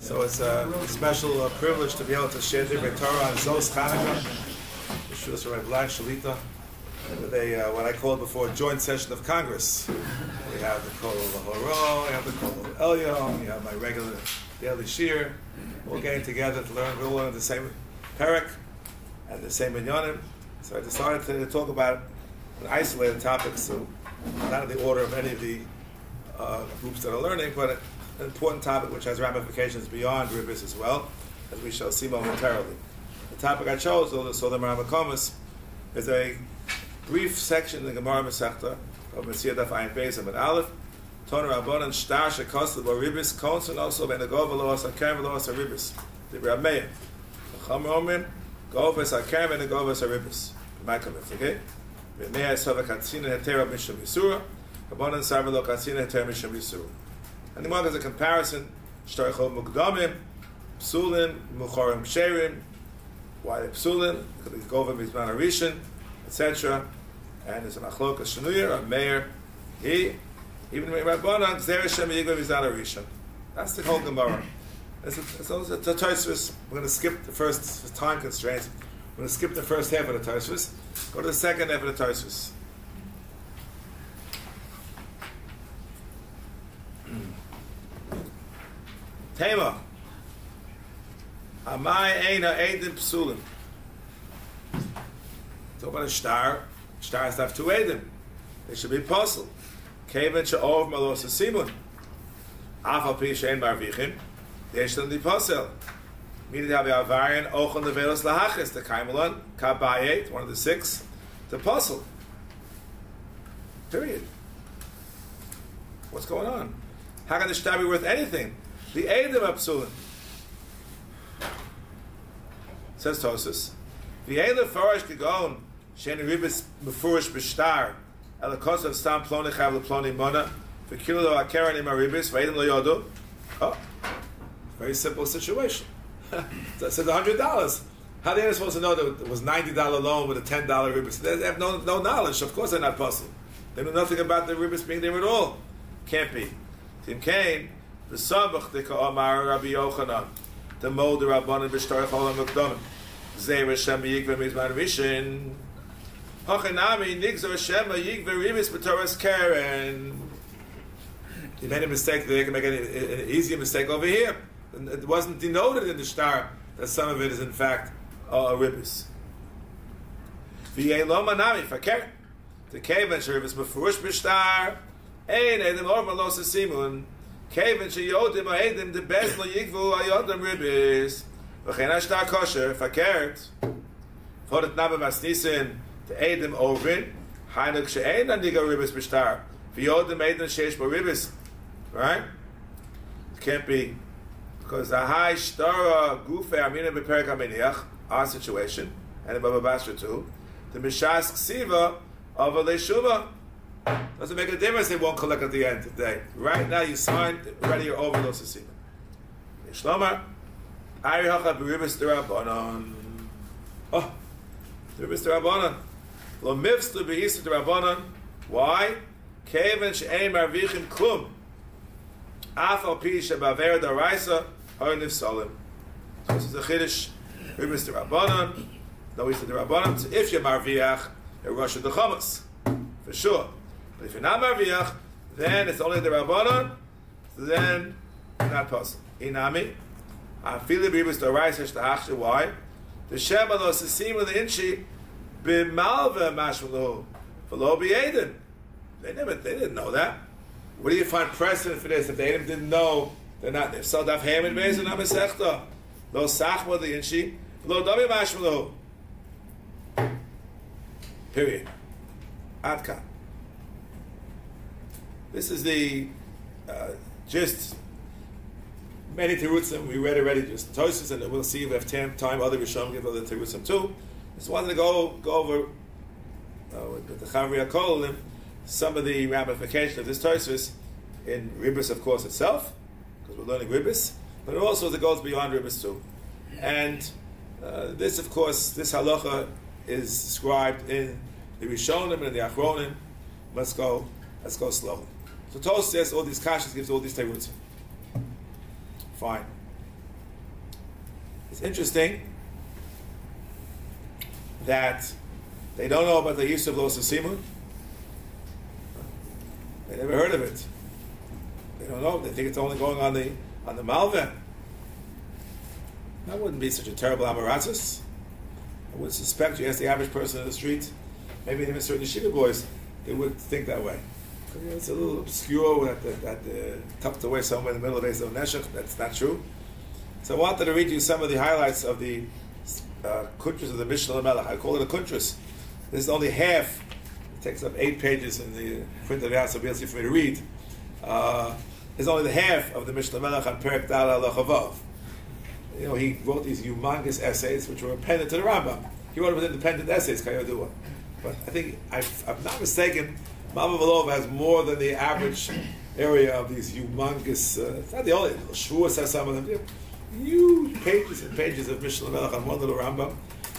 So it's a special privilege to be able to share the Torah on Zos Chanukah, Yeshua Rav Mordechai Shalita, with a what I called before a joint session of Congress. We have the Kollel LaHorah, we have the Kollel Elyon, we have my regular daily shiur. We're all getting together to learn. We're all learning the same parak and the same minyanim. So I decided to talk about an isolated topic, so not in the order of any of the groups that are learning, but an important topic which has ramifications beyond Ribbis as well, as we shall see momentarily. The topic I chose, so the Maramakomis, is a brief section in the Gemara Masechta of Messiah Daf Ayin Beis Amud Aleph. Torah Rabbanan Shtar Shekosel Bo Ribbis Konson also Ben Agov Velos Akerem Velos Ribbis. The Rav Meir. The Chum Romim Gov Ves Akerem and Gov Ves Ribbis. Ma'akamif. Okay. The Meir Sova Katzina Hetera Mishum Yisura. Rabbanan Sarvelo Katzina Hetera Mishum Yisura. And the Gemara is a comparison. Shtarchol Mukdamim, Psulim, Muchorim Sherim. Why the Psulim? Because it's Govim Mizman Arishin, etc. And there's a Machlokas Shenuyah, a Meir. Even the Rabbanan, Gzer Hashem Yigva Mizman Arishin. That's the whole Gemara. It's a Tosfos. We're going to skip the first time constraints. We're going to skip the first half of the Tosfos. Go to the second half of the Tosfos. Tema. Amai Eina Eidim Psulim. Talk about a star. Star has to have two Eidim. They should be puzzled. Kevin Sha'ov Malos Simun. Afal Pi Shein Marvichim. Yesh Them Di Posel. Meaning to have the Avarian Ochon Levelos Lahachis. The Kaimelon. Kabayet. One of the six. The puzzle. Period. What's going on? How can the star be worth anything? The Eidim are Psulim. Says Tosfos. The Eidim Farash Kigon Shein Ribbis Mefurish B'Shtar Elakos of Stam Ploni Chav LePloni Mona V'Kilo Lo Akeren Ima Ribbis V'Eidim Lo Yodu. Oh, very simple situation. So it says $100. How are they supposed to know that it was $90 loan with a $10 Ribbis? They have no knowledge. Of course they're not puzzled. They know nothing about the Ribbis being there at all. Can't be. Tim Cain. The Sabach the Ka'amar Rabbi Yochanan, the Molder Rabbanan B'Shtar Cholam Mukdamim, Zeh Hashem Yigva Mizman Rishin, Hachanami Nigzor Hashem Yigva Ribbis B'Torah's Karen. You made a mistake. They can make an easier mistake over here. It wasn't denoted in the star that some of it is in fact a Ribbis. V'yei lo manami fakir. The Kevan Sheribbis B'Furush B'Shtar Ein Edem Or Malos Simun. Kevin sheyodim ha'edim the best lo yigvu ayodam Ribbis v'chein hashtar kosher fakert for the nabem asnisin the edim ovin hainuk she'ein aniga Ribbis b'shtar v'yodim edim sheish bo Ribbis, right? It can't be, because the high shtara gufe amina b'perek aminiach, our situation, and the Baba Basra too, the mishas ksiva of a leshuma. Doesn't make a difference, they won't collect at the end of the day. Right now you signed, ready, you're over those סימן. Shlomar, Ari Hacha B'Ribbis D'Rabbanan. Oh, Ribbis D'Rabbanan. Lo Mifslu B'Hisa D'Rabbanan. Why? Keven She'ein Marvichim Klum. Af Al Pi She'Baver D'Araisa Har Nifsalim. So this is the Chiddush Ribbis D'Rabbanan. No, he said D'Rabbanan. So if you're Marviach, you're Rosh D'Chamas. For sure. But if you're not Marviach, then it's only the Rabbanon, so then it's not possible. Inami, I feel the Ribbis D'Oraisa Shta'achshe. Why? The Shema Lo Sisim the Inchi B'Malva Mashmalu V'Lo B'Yedim. They didn't know that. Where do you find precedent for this? If the Yedim didn't know, they're not. They've sold off Haman Beis and Amesechta. Lo Sachma the Inchi V'Lo Domi Mashmalu. Period. Adka. This is the just many terutzim we read already, just Tosfos, and we'll see if we have time. Other Rishon give other terutzim too. Just wanted to go over with the Chaburah Kollel some of the ramifications of this Tosfos in Ribbis, of course, itself, because we're learning Ribbis, but also as it goes beyond Ribbis too. And this, of course, this halacha is described in the Rishonim and the Achronim. Let's go slow. So Tosfos says all these kashas, gives all these terutzim. Fine. It's interesting that they don't know about the use of Los Simun. They never heard of it. They don't know. They think it's only going on the Malveh. That wouldn't be such a terrible amaratus. I would suspect you ask the average person in the street, maybe even certain yeshiva boys, they would think that way. It's a little obscure, tucked away somewhere in the middle of Ezel Neshech. That's not true. So I wanted to read you some of the highlights of the kuntras of the Mishnah Melech. I call it a kuntras. This is only half. It takes up 8 pages in the printed out, so it'll be easy for me to read. It's only the half of the Mishnah Melech on Perek Dal Al-Chavav. You know, he wrote these humongous essays which were appended to the Rambam. He wrote them as independent essays, Kayodua. But I think, if I'm not mistaken, Malva Valov has more than the average area of these humongous, it's not the only, Shavuos has some of them, huge pages and pages of Mishnah Melech on one little Rambam.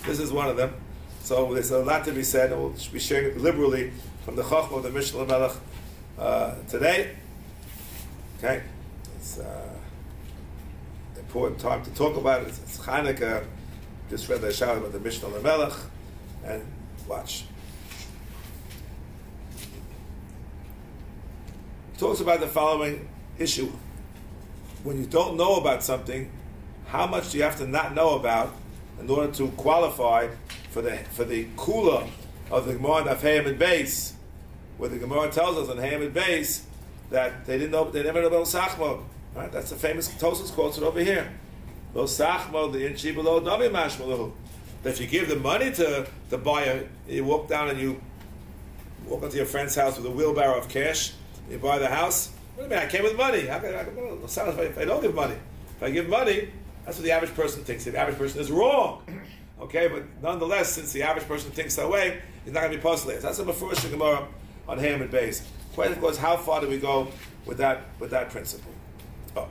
This is one of them. So there's a lot to be said, and we'll be sharing it liberally from the Chochmah of the Mishnah Melech today. Okay? It's important time to talk about it. It's Chanukah. Just read the Shah about the Mishnah Melech, and watch. It talks about the following issue. When you don't know about something, how much do you have to not know about in order to qualify for the kula of the Gemara of Hayim and Beis, where the Gemara tells us on Hayim and Beis that they never know about Sachmo. Right? That's the famous Tosfos quotes it over here. Lo Sachmo the inchi below Dami Mashmalahu. That if you give the money to buy you walk down and you walk into your friend's house with a wheelbarrow of cash, you buy the house. What do you mean? I came with money. How can if I don't give money? If I give money, that's what the average person thinks. The average person is wrong. Okay, but nonetheless, since the average person thinks that way, he's not going to be puzzled. That's a Mefurish Gemara on Hayim and Beis. The question, of course, how far do we go with that principle? Oh.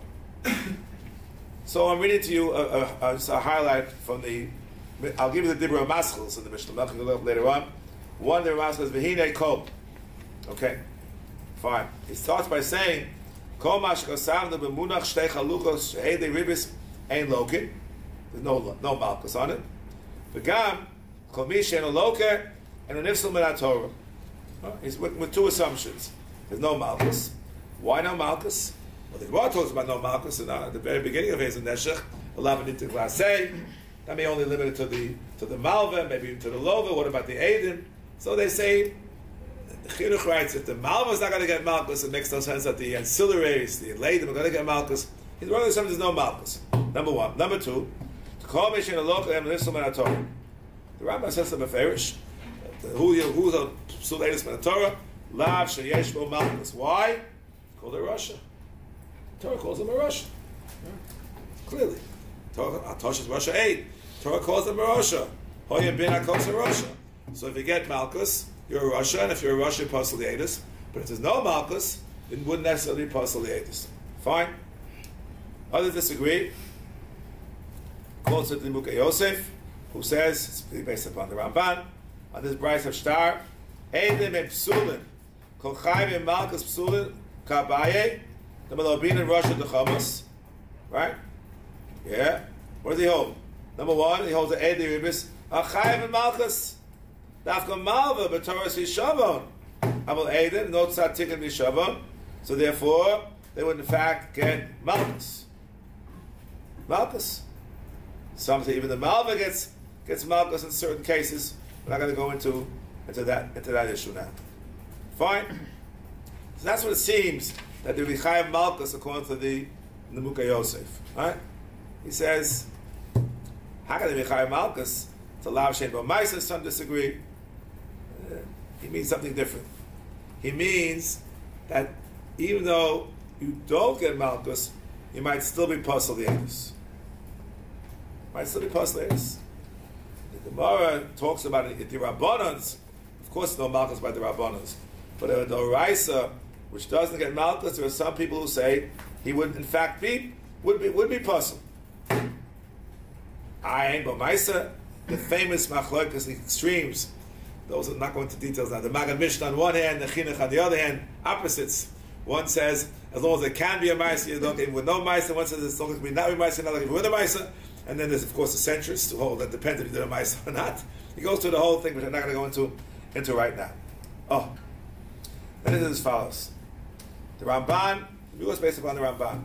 So I'm reading to you a highlight from the. I'll give you the Dibra Maschels in the Mishnah later on. One of the Maschels is V'hinei Kol. Okay, fine. He starts by saying, Kol mashkosam b'munach shtei chaluchos she'edei Ribbis ein lokin. There's no malchus on it. V'gam kol mi she'en loker and an ifsul min Torah. He's with 2 assumptions. There's no malchus. Why no malchus? Well, the Gemara talks about no malchus at the very beginning of Ezel Neshech, 11 into class A. That may only limit it to the Malva, maybe to the Lova. What about the Eidim? So they say, the Chinuch writes, if the Malva is not going to get malchus, it makes no sense that the ancillaries, the Eidim, are going to get malchus. He's wrong with something, there's no malchus. Number 1. Number 2, the Rambam says to Meferish, who's a Psul Eidus min Torah? Lav sheyesh bo malchus. Why? Called a Rosh. Torah calls him a Rosh. Clearly. Tosh is Rosh 8. Torah calls him a Rosh. Hoya bin HaKos a Rosh. So if you get malchus, you're a Rosh, and if you're a Rosh, you're Psul Eidus. But if there's no malchus, it wouldn't necessarily be Psul Eidus. Fine. Others disagree. Quotes it Limukei Yosef, who says, it's based upon the Ramban, on this Bryce of Shtar, Eidim and Psulin, Kol Chayim and Malchus Psulin, Kabaye, the Malobin and Rosh of the Chamas, right? Yeah. What does he hold? Number 1, he holds the Eidim Ribbis, Chayim and Malchus, Dafka Malva, but Torah Shishavon, Amal Eidim, no Tzatik and Mishavon, so therefore, they would in fact get Malchus. Malchus. Some say even the Malva gets Malchus in certain cases. We're not going to go into that issue now. Fine. So that's what it seems that the Richayim Malchus according to the Nimukei Yosef. Right? He says, how can the Richayim Malchus? It's a Lav Shein Bo Maisa. Some disagree. He means something different. He means that even though you don't get Malchus, you might still be Psul Eidus. Might still be Psul Eidus. The Gemara talks about it, the Rabbanans. Of course, no Malchus by the Rabbanans, but the Oraisa, which doesn't get Malchus, there are some people who say he would, in fact, would be Psul. Ayin B'Maisa, the famous Machlokas, the extremes. Those are not going into details now. The Maggid Mishnah on one hand, the Chinuch on the other hand, opposites. One says, as long as it can be a Maisa, you don't give with no Maisa. One says, as long as it can not be Maisa, not give with a Maisa. And then there's, of course, the centrists who hold that depends if you did a Maisa or not. He goes through the whole thing, which I'm not going to go into right now. Oh. Then it is as follows. The Ramban, the rule is based upon the Ramban.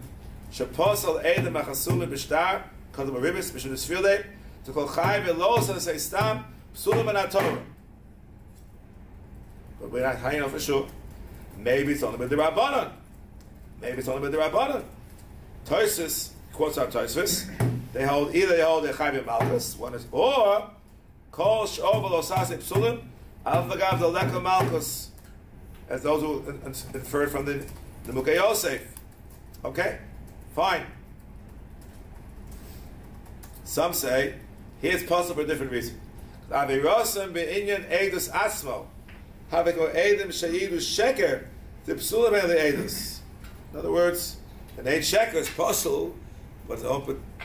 Sheposal Eidem Achasulim B'Shtar, because of a Ribbis, B'Shul Esfilei, to call Chai Ve'los and say Stam, Psulim and Torah. But we're not high enough for sure. Maybe it's only with the Rabbanon. Maybe it's only with the Rabbanon. Toisus, quotes out Toisus, they hold either the Chai Ve'Malchus, one is, or Kol Sh'ovel Osase Psulim, Al V'gav the Leka Malchus, as those who inferred from the Mukhe Yosef. Okay? Fine. Some say, here it's possible for a different reason. Avirosam be'inyan edus asmo. Haveko edim sheyidu sheker the psulim and the edus. In other words, an eid sheker is possible, but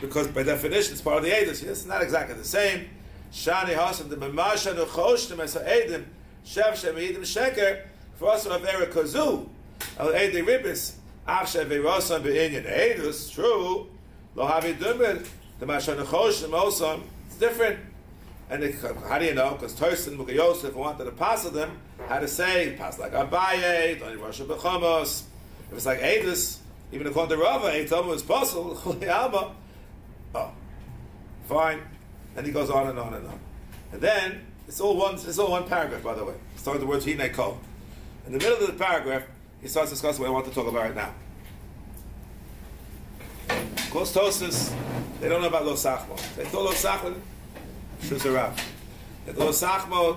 because by definition it's part of the edus. It's not exactly the same. Shani hasam the memasha nuchoshtem as edim shev shem edim sheker for us to have erikazu al edi ribbis. After Virosam be'inyan edus, true. Lo havi dumid the mashan nechoshim also. It's different. And how do you know? Because Tosin Mukhe Yosef wanted to pass them. How to say pass like Abaye, don't Rosh b'chamos. If it's like edus, even according to Rava, it's almost possible. Oh, fine. And he goes on and on and on. And then it's all one paragraph, by the way. Starting with the words Hinei Kol. In the middle of the paragraph, he starts discussing what I want to talk about right now. Of course, Tosis, they don't know about Lo Sachmo. They thought Lo Sachmo, Shuzarav. That Lo Sachmo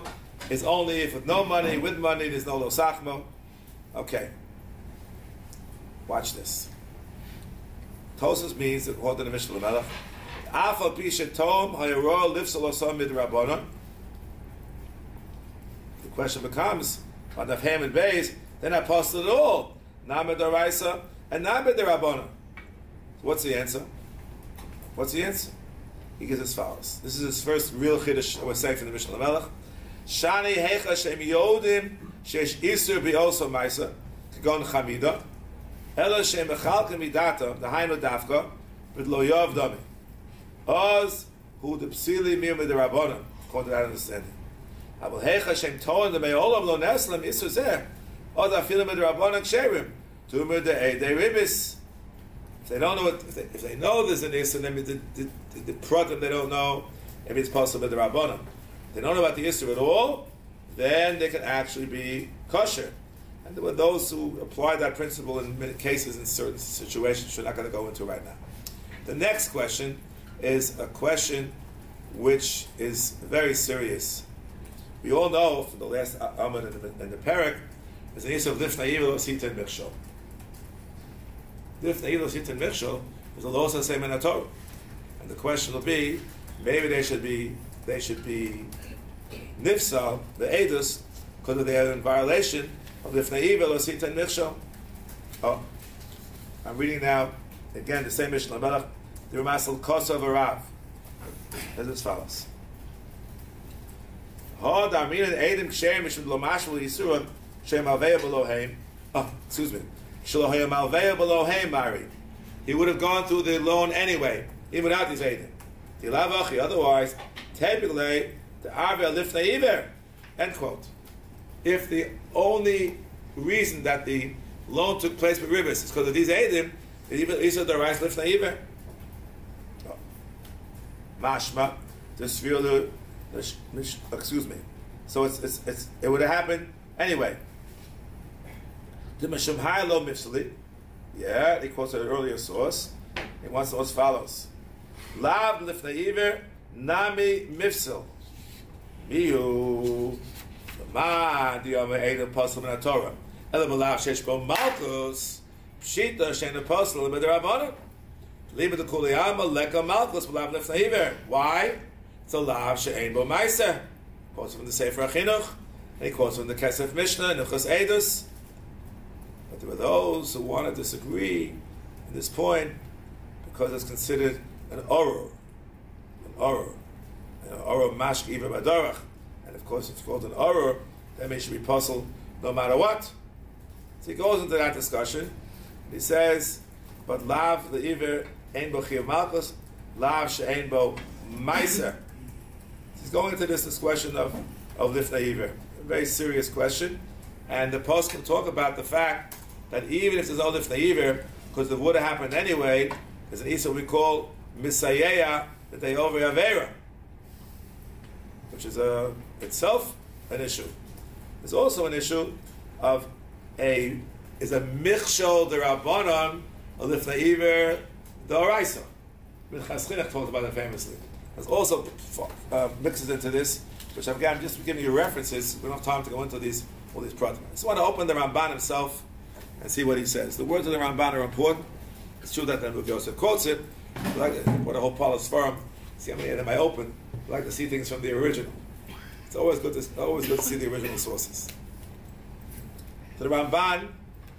is only if with no money, with money, there's no Lo Sachmo. Okay. Watch this. Tosis means, according to the Mishnah Lamelech, Afal Pisha Tom, Yoreh lifts Lo Sam Midrabanon. The question becomes, on the Ham and Beis, they're not posted at all. Namad Daraisa and Namad Darabona. What's the answer? What's the answer? He gives as follows. This is his first real chiddush we're saying from the Mishnah Lamelech. Shani hecha shem yodim shesh isur bi'oso maisa kagon chamida ela shem mechalkem midata dahainu dafka but lo yov dami oz hu de psili mir med Darabona, according to that understanding. Abel hecha shem toan de me'olam lo neslam isur zeh or the feeling of the Rabbanon Ksherim, to the Ribbis. If they don't know what, if they know there's an Issa, then the problem they don't know, maybe it's possible with the Rabbanon. If they don't know about the Issa at all, then they can actually be kosher. And there were those who applied that principle in many cases in certain situations, we're not going to go into right now. The next question is a question which is very serious. We all know from the last Amud in the Perek, there's an issue of Lifnei Ilo Sita and Michshol. Lifnei Ilo Sita and Michshol is a law of סימן Torah. And the question will be, maybe they should be nifsal, the edus, because they are in violation of Lifnei Ilo Sita and Michshol. Oh, I'm reading now, again, the same Mishnah Lamelech, the Ramasal Kosa V'Rav. As follows. Ha d'Arminan Eidim Ksherim Mishum Lomashvul Yisura Shem Alveya Beloheim. Oh, excuse me. Shaloheim Alveya Beloheim Mari. He would have gone through the loan anyway, even without these Eidim. Tilavachi, otherwise, typically, the Arveh Lifnei Iver. End quote. If the only reason that the loan took place with Ribbis is because of these Eidim, these are the rights Lifnei Iver. Mashma, excuse me. So it would have happened anyway. The Meshumhai lo mifsali. Yeah, he quotes an earlier source. He wants as follows. Lav lifnei iver nami mifsal. Mihu. Ma diyama eidem pasal min Torah. Elam alav shesh bo malchus. Pshita shein apostle b'derabbanan. Liba de kuliyama leka malchus b'lav lifnei iver. Why? It's a lav she'ein bo meiser. Quotes from the Sefer HaChinuch. And he quotes from the Kesef Mishnah, Nuchas Eidus. But there were those who want to disagree in this point because it's considered an oror. An oror. An oror mashk iver badarach. And of course, if it's called an oror, that means it should be puzzled no matter what. So he goes into that discussion. He says, but lav the iver ein bo chiyav malchus, lav she'ein bo meiser. He's going into this question of lifnei iver. A very serious question. And the post can talk about the fact that even if there's no lifnei iver, because it would have happened anyway, there's an issa we call misayeya, that they over avera, which is itself an issue. There's also an issue of a michshol derabanan a lifnei iver d'oraisa. Chaschinach talked about it famously. There's also mixes into this, which I'm just giving you references. We don't have time to go into all these problems. I just want to open the Ramban himself and see what he says. The words of the Ramban are important. It's true that the Rav Yosef quotes it. What a whole Paul's firm. See how many of them I open. I like to see things from the original. It's always good to see the original sources. So the Ramban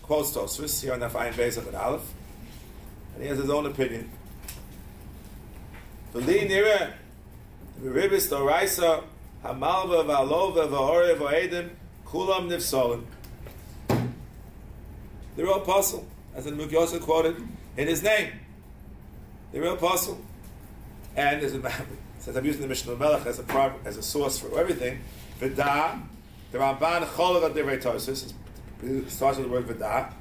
quotes Tosfos here on the Ayin Beis of an Aleph, and he has his own opinion. V'li nireh Ribbis d'oraisa hamalva v'alova v'horeh v'edim kulam nifsolim. The real apostle, as the Rav Yosef quoted, in his name. The real apostle. And since I'm using the Mishnah Melech as a source for everything, Deah, the Ramban Chollel of Divrei Tosis, starts with the word Deah,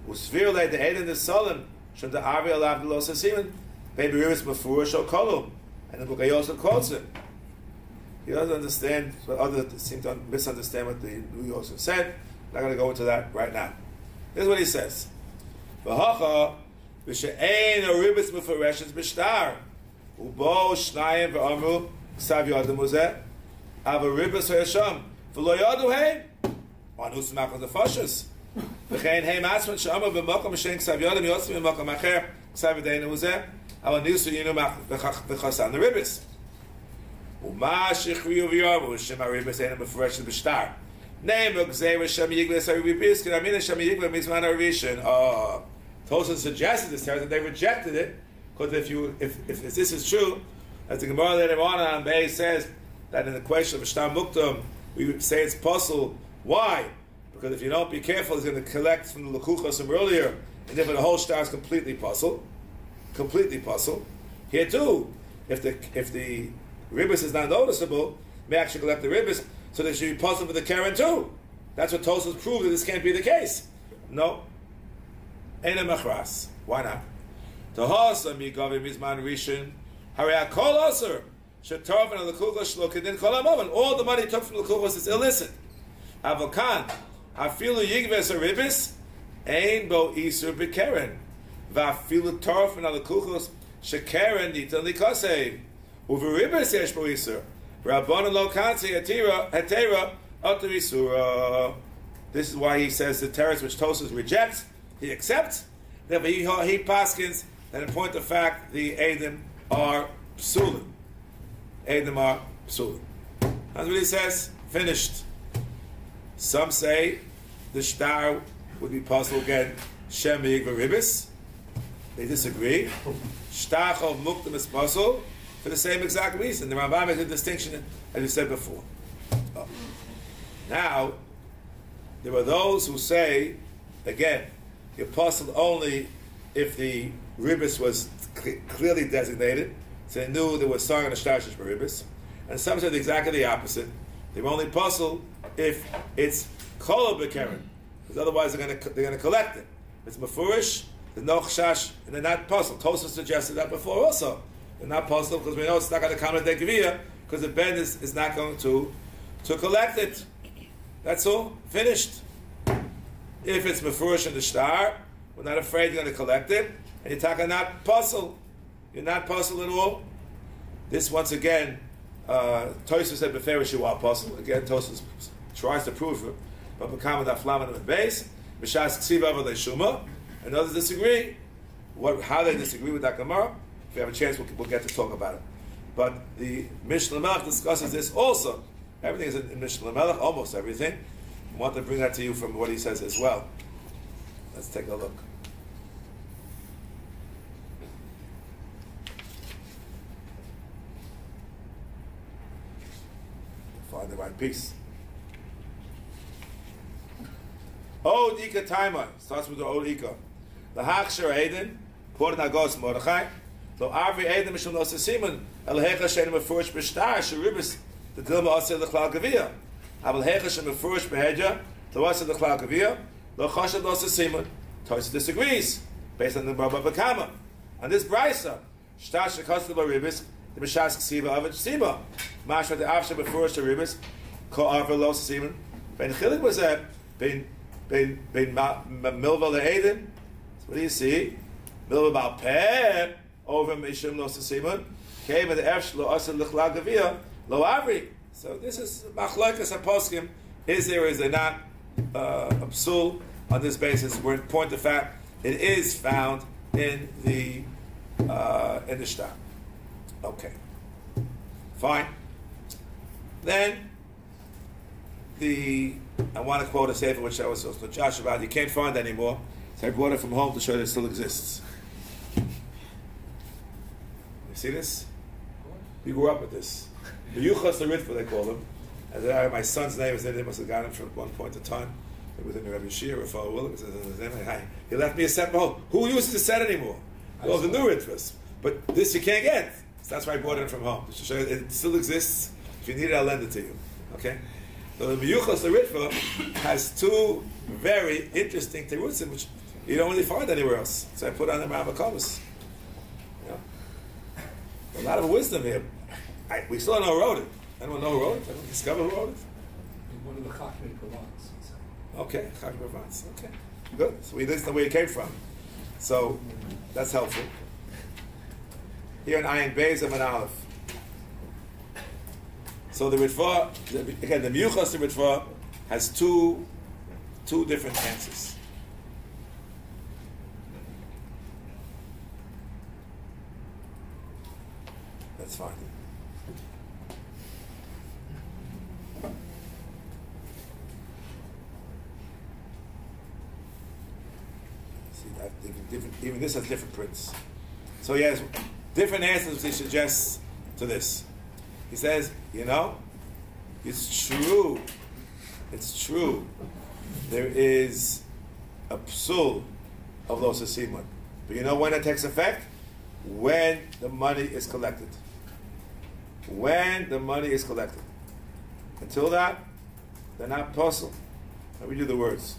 Usvir le de'edin de'solim, shon de'avi alav de'los סימן, baby Ribbis mefurish or Kollel, and the book Yosef quotes it. He doesn't understand, but others seem to misunderstand what the Yosef said. I'm not going to go into that right now. Here's what he says. V'hacha, v'she'ein a Ribbis mefureshes b'shtar, ubo shnayim v'amru ksav yodem uzeh, ava Ribbis ha'yasham, v'lo yodu heim, anus machas nefashos, v'chein heim atzman she'amru b'mokom v'she'ein ksav yodem yotzim b'mokom acher, ksav yodem uzeh, ava nisu yinu v'chasan the Ribbis. Uma shechriyu v'yarmu, shem ha-Ribbis eina mefureshes b'shtar. Name Gzeira Shem Yigles Ribbis, can I mean Shem Yigles Mizman Arishan? Tosin suggested this and they rejected it, because if this is true, as the Gemara later on Beis says that in the question of Shtam Muktam, we say it's possible. Why? Because if you don't be careful, it's going to collect from the Lekuchos from earlier, and if the whole star is completely puzzle. Here too, if the Ribbis is not noticeable, may actually collect the Ribbis, so there should be puzzle for the Karen too. That's what Tosfos proved that this can't be the case. No. Eina machras. Why not? Tahasa migavi mizman rishon. Harei hakol aser. Shetarvin al lekuchos shlo kedin kol hamoven. All the money he took from the lekuchos is illicit. Avokan. Hafilu yigves a Ribbis. Ein bo isur b'keren. Vafilu tarvin al lekuchos shekeren nitan likosei. U'v'Ribbis yesh bo isur. Rabbanon lo kansi hetera atavisura. This is why he says the teretz which Tosfos rejects, he accepts. That he paskins that in point of fact the Edom are psulim. Edom are psulim. That's what he says. Finished. Some say the shtar would be possible again. Shem Yigva Ribbis. They disagree. Shtar chov muktam is possible. For the same exact reason. The Rambam makes a distinction, as you said before. Oh. Now, there are those who say, again, the apostle only if the Ribbis was clearly designated, so they knew there was song on the Shtashish for Ribbis. And some said exactly the opposite. They're only apostle if it's Kollel b'keren, because otherwise they're going to collect it. If it's Mefurish, there's no Chashash, and they're not apostle. Tosfos suggested that before also. They're not possible because we know it's not going to come at the Geviyah because the Ben is not going to collect it. That's all. Finished. If it's Mefurish in the Shtar, we're not afraid you're going to collect it. And you're talking not puzzle. You're not puzzle at all. This, once again, Tosfos said Beferish you are puzzle. Again, Tosfos tries to prove it. But B'kamad Aflaman and Beis, B'shas Ksiva V'lei Shuma, and others disagree. How they disagree with that Gemara? If we have a chance, we'll get to talk about it. But the Mishnah Melech discusses this also. Everything is in Mishnah Melech, almost everything. I want to bring that to you from what he says as well. Let's take a look. Find the right piece. Od Ika Taima starts with the Od Ika. The Hachsher Eden, Port Nagos Mordechai. So Avri Eden Mishum Nosa Siman, El Hecha Shein Mefurish B'Shtar, Ribbis, the Dilma Osir L'Chlal Gavia. Aval Hecha Shein Mefurish B'Hedja, the Osir L'Chlal Gavia, Lo Choshev Nosa Siman. Toys disagrees, based on the Baba Bakama. On this Brisa, Shtar Shekos L'Ba Ribbis, the Mishas Ksiva of Yeshiva. Mashra the Avsha Mefurish Ribbis, Ko Avri Lo Siman. Ben Chilik was a Ben Milva LeEden. What do you see? Milva Bal Peh over Mishum Lo Siman. Came at the Efsh Lo Asad L'Chlal Gavia Lo Avri. So this is Machlokes HaPoskim. Is there, is there not a psul on this basis? We're in point of fact. It is found in the shtar. Okay, fine. Then I want to quote a sefer which I was supposed to Josh about. You can't find it anymore, so I brought it from home to show that it still exists. You see this? We grew up with this. The Yuchas the Ritva, they call them. And my son's name is there. They must have gotten him from one point in time. It was in the Rebbe Shir, Rav Willig. He left me a set. Oh, who uses the set anymore? Well, the new Ritvas. But this you can't get. So that's why I brought it from home. To show you it still exists. If you need it, I'll lend it to you. Okay? So the Yuchas the Ritva has two very interesting terutzim which you don't really find anywhere else. So I put on the Ramakomas. You know? A lot of wisdom here. We still don't know who wrote it. Anyone know who wrote it? Anyone discover who wrote it? One of the Chachmei Provence. Okay, Chachmei Provence. Okay, good. So we listen to where it came from. So that's helpful. Here in Ayin Beis of an Aleph. So the Ritva, again, the Miyuchas the Ritva has two different answers. That's fine. Even this has different prints. So he has different answers which he suggests to this. He says, you know, it's true. There is a psul of Los סימן. But you know when it takes effect? When the money is collected. When the money is collected. Until that, they're not psul. Let me do the words.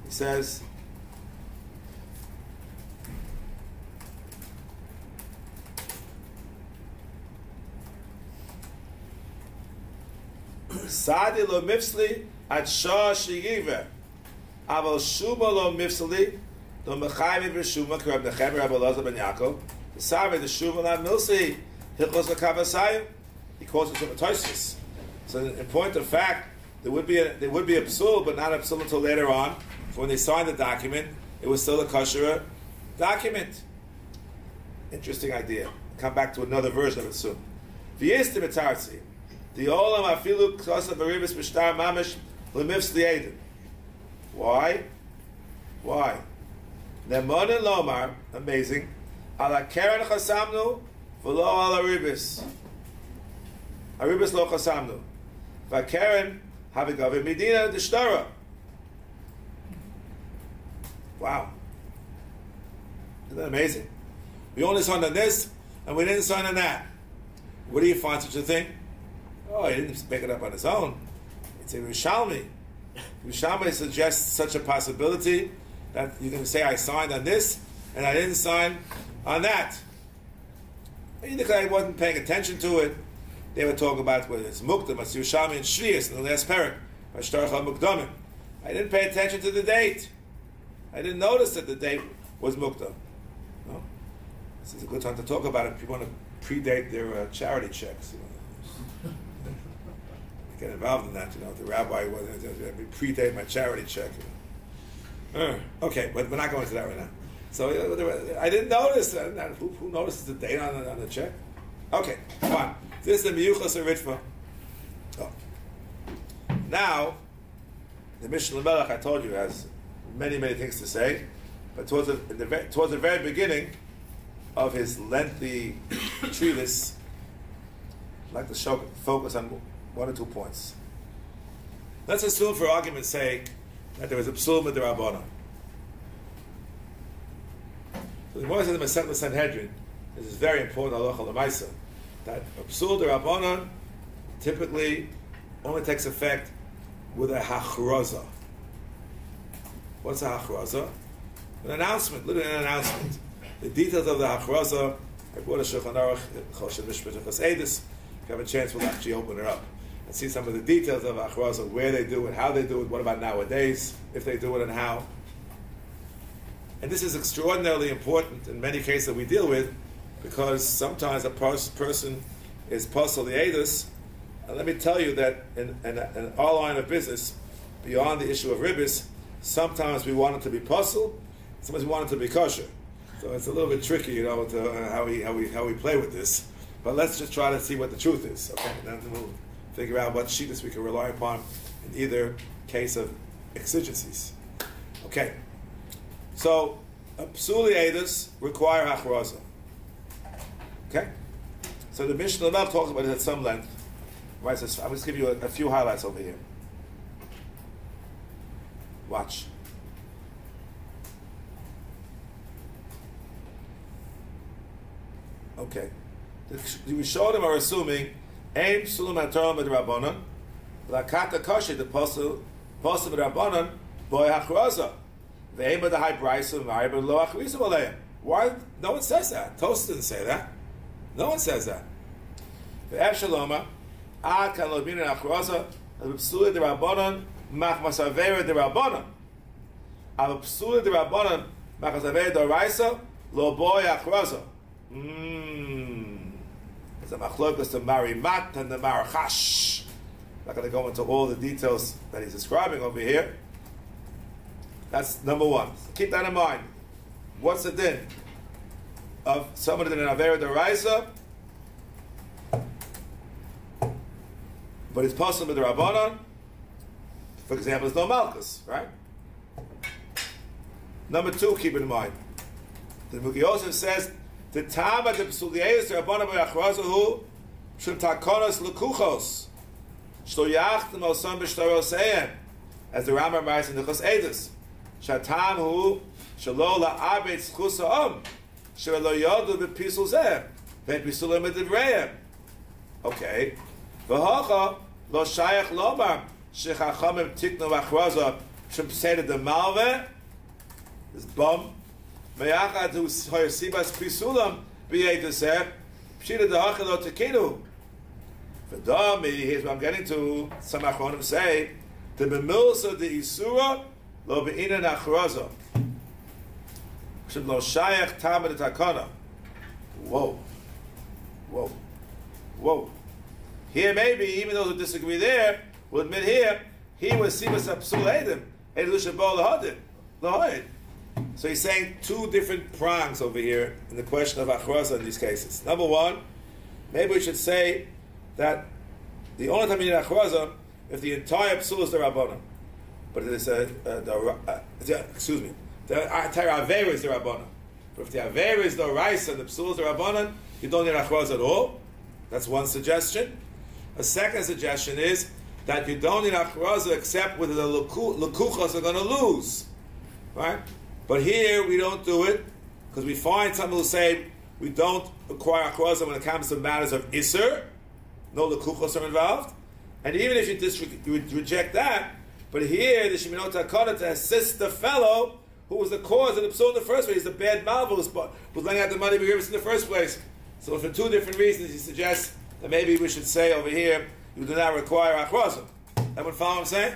He says, Sadi lo mifsli at shah shigiva, aval shuma lo mifsli, lo mechayim v'shuma k'rab nechem Rabbi Elazar ben Yaakov. The Savi the shuma la milsi hilchos l'kavasayim. He calls it Tosis. So in point of fact, there would be a psul, but not a psul until later on. So when they signed the document, it was still a kosher document. Interesting idea. Come back to another version of it soon. V'yistim etarzi. The olam afilu k'tosa b'ribis b'shtar mamish l'mifs li'edin. Why? Nemonin lomar, amazing, ala keren chasamnu v'lo ala ribis. A ribis lo chasamnu. V'keren havigavim medina d'shtara. Wow. Isn't that amazing? We only signed on this, and we didn't sign on that. Where do you find such a thing? Oh, he didn't make it up on his own. It's a Rishalmi. Rishalmi suggests such a possibility that you can say, I signed on this, and I didn't sign on that. Either because I wasn't paying attention to it, they were talking about whether it's Mukdam, it's Rishalmi and Shvius in the last parak. I didn't pay attention to the date. I didn't notice that the date was Mukdam. No? This is a good time to talk about it. People want to predate their charity checks. You know. Get involved in that, you know. The rabbi was predate my charity check. You know. Okay, but we're not going into that right now. So I didn't notice. Who notices the date on the check? Okay, fine. This is the miyuchas ritva. Oh. Now, the Mishnah Melech, I told you, has many things to say, but towards the very beginning of his lengthy treatise, I'd like to focus on one or two points. Let's assume, for argument's sake, that there was a psul d'Rabbanan. So the Gemara says in Masechet Sanhedrin, this is very important halacha l'maisa, that a psul d'Rabbanan typically only takes effect with a hachraza. What's a hachraza? An announcement, literally an announcement. The details of the hachraza, I brought a Shulchan Aruch, Choshen Mishpat Chos Eidus. If you have a chance, we'll actually open it up and see some of the details of hachraza, where they do it, how they do it, what about nowadays, if they do it and how. And this is extraordinarily important in many cases that we deal with, because sometimes a person is posel the Eidus. And let me tell you that in our line of business, beyond the issue of Ribbis, sometimes we want it to be posel, sometimes we want it to be kosher. So it's a little bit tricky, you know, to, how we play with this. But let's just try to see what the truth is, okay? Then we'll figure out what shittas we can rely upon in either case of exigencies. Okay. So, psuli edus require hachraza. Okay? So the Mishnah Lamed talks about it at some length. Right, so I'm going to give you a few highlights over here. Watch. Okay. The Rishonim are assuming Ein Psulim HaTorah B'Rabbanan L'Kata Kosher the Posel B'Rabbanan Boy Hachraza Ve'Ein B'Dahai Brayso V'Mari B'Lo Achrizim Aleim. Why? No one says that. Toast didn't say that. No one says that. Ve'Ev Shaloma Ad Kan Lo B'Inin Hachraza Psulim D'Rabbanan Mach Masavera D'Rabbanan Av Psulim D'Rabbanan Mach Masavera D'Oraisa Lo Boy Hachraza. It's a machlokas to marimat and the marchash. I'm not going to go into all the details that he's describing over here. That's number one. So keep that in mind. What's the din of somebody in an avera d'oraisa, but it's possible with the rabbanon? For example, there's no malchus, right? Number two, keep in mind. The Mugi Yosef says, the Tama the Psuliyos the Rabbana B'Achraza Hu Shum Takonos Lekuchos Shlo Yachtem Al Sam B'Shtaroseim, as the Rambam writes in the Chos Eidus, Shatam Hu Shalo LaAbed Zchus Ha'om Shelo Yodu B'Pisul Zeh V'Pisulim B'Divreim. Okay. V'Hocha Lo Shayach Lomar Shechachamim Tiknu Achraza Shum Pseda De Malve, this bum. Me'achad hu sibas pisulam b'yedeseh pshita da'achelo tekinu. V'dami, here's what I'm getting to. Some achronim say the b'milsa de'isura lo be'inan achraza shum lo shayach tamid takana. Whoa, whoa, whoa. Here maybe, even those who disagree there will admit here he was sibas apsul edim elusha bo lahadim lahad. So he's saying two different prongs over here in the question of achraza in these cases. Number one, maybe we should say that the only time you need achraza if the entire psul is the rabbanon, but it is the entire avera is the rabbanon. But if the avera is the rice and the psul is the rabbanon, you don't need achraza at all. That's one suggestion. A second suggestion is that you don't need achraza except when the lekuchos are going to lose, right? But here we don't do it because we find some who say we don't acquire achraza when it comes to matters of iser, no lekuchos are involved, and even if you reject that, but here the sheminot hakana to assist the fellow who was the cause of the psul in the first place, the bad malva was laying out the money Ribbis in the first place. So for two different reasons, he suggests that maybe we should say over here you do not require achraza. Everyone follow what I'm saying?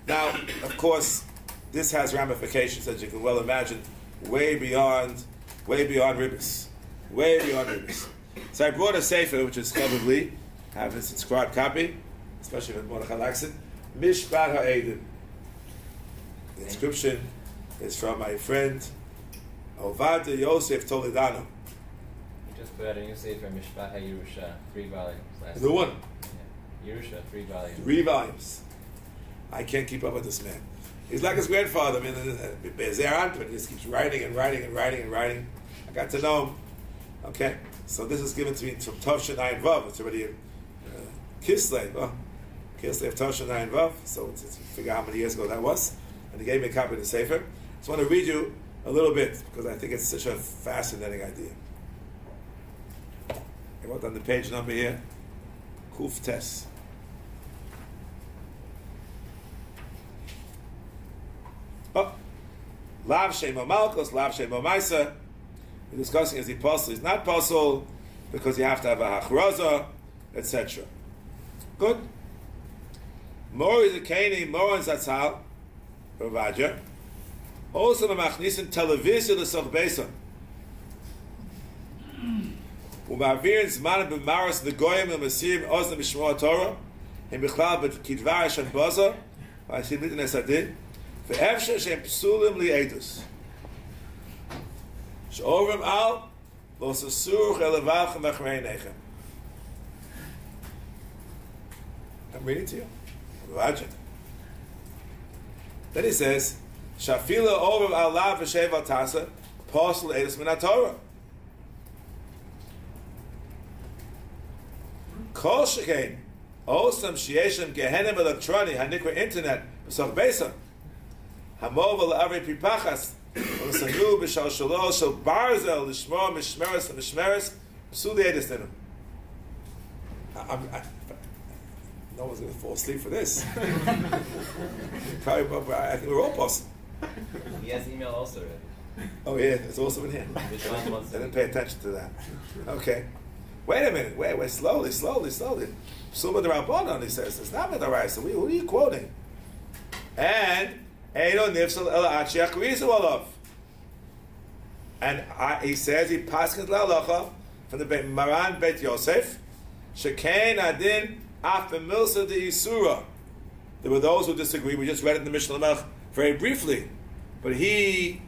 Now, of course, this has ramifications, as you can well imagine, way beyond Ribbis. Way beyond Ribbis. So I brought a sefer, which is probably, have this inscribed copy, especially if Mordechai likes it, Mishpat Ha'edim. The inscription is from my friend, Ovada Yosef Toledano. You just put out a new sefer, Mishpat HaYerusha, 3 volumes. The one. Yeah. Yerusha, 3 volumes. 3 volumes. I can't keep up with this man. He's like his grandfather. I mean, he just keeps writing and writing and writing and writing. I got to know him. Okay? So this is given to me from Tov Shenai Vav. It's already Kislev. Oh, Kilslev Tosha Nayin Vav, so it's figure out how many years ago that was. And he gave me a copy of the Sefer. So I want to read you a little bit, because I think it's such a fascinating idea. I wrote on the page number here, Kuf Tes. Oh, Lav Shemo Malkos, Lav Shemo Maisa. We're discussing is he apostle, he's not apostle, because you have to have a hachraza, etc. Good. More is a Kani, more in Zatzal, Ravaja. Also, Mamachnisin Television the Soch Beson. Umavir Zman b'Maras the Goyim and Masim Ozna b'Shmua Torah. Him b'Chlal b'Kidvar Shem Boza. I see it in Esadin. Ve'efshe Shem Psulim li'edus. She'ovrim al lo sasur chelevav ch'machrei nechem. I'm reading to you. Then he says, Shafila over Allah v'shev tasa, apostle edus min Torah. Kol shekein, osam shieshem gehenim electroni hanikra internet b'soch besa, hamov al'avri pipachas, v'sanu b'shal shalo shal barzel l'shmor mishmeres l'mishmeres psuli edus dinu. No one's going to fall asleep for this. Probably, I think we're all possible. He has email also ready. Oh yeah, it's also in here. I didn't pay attention to that. Okay. Wait a minute. Wait. Slowly. Psuma the Rabbanon, he says. It's not Midarai. So who are you quoting? And Eino Nifsal Ela Achiach Rizu Olav. And he says he passes La'alacha from the Maran Bet Yosef. Shekain Adin After Milsa de Isura. There were those who disagree. We just read it in the Mishnah Lamech very briefly. But he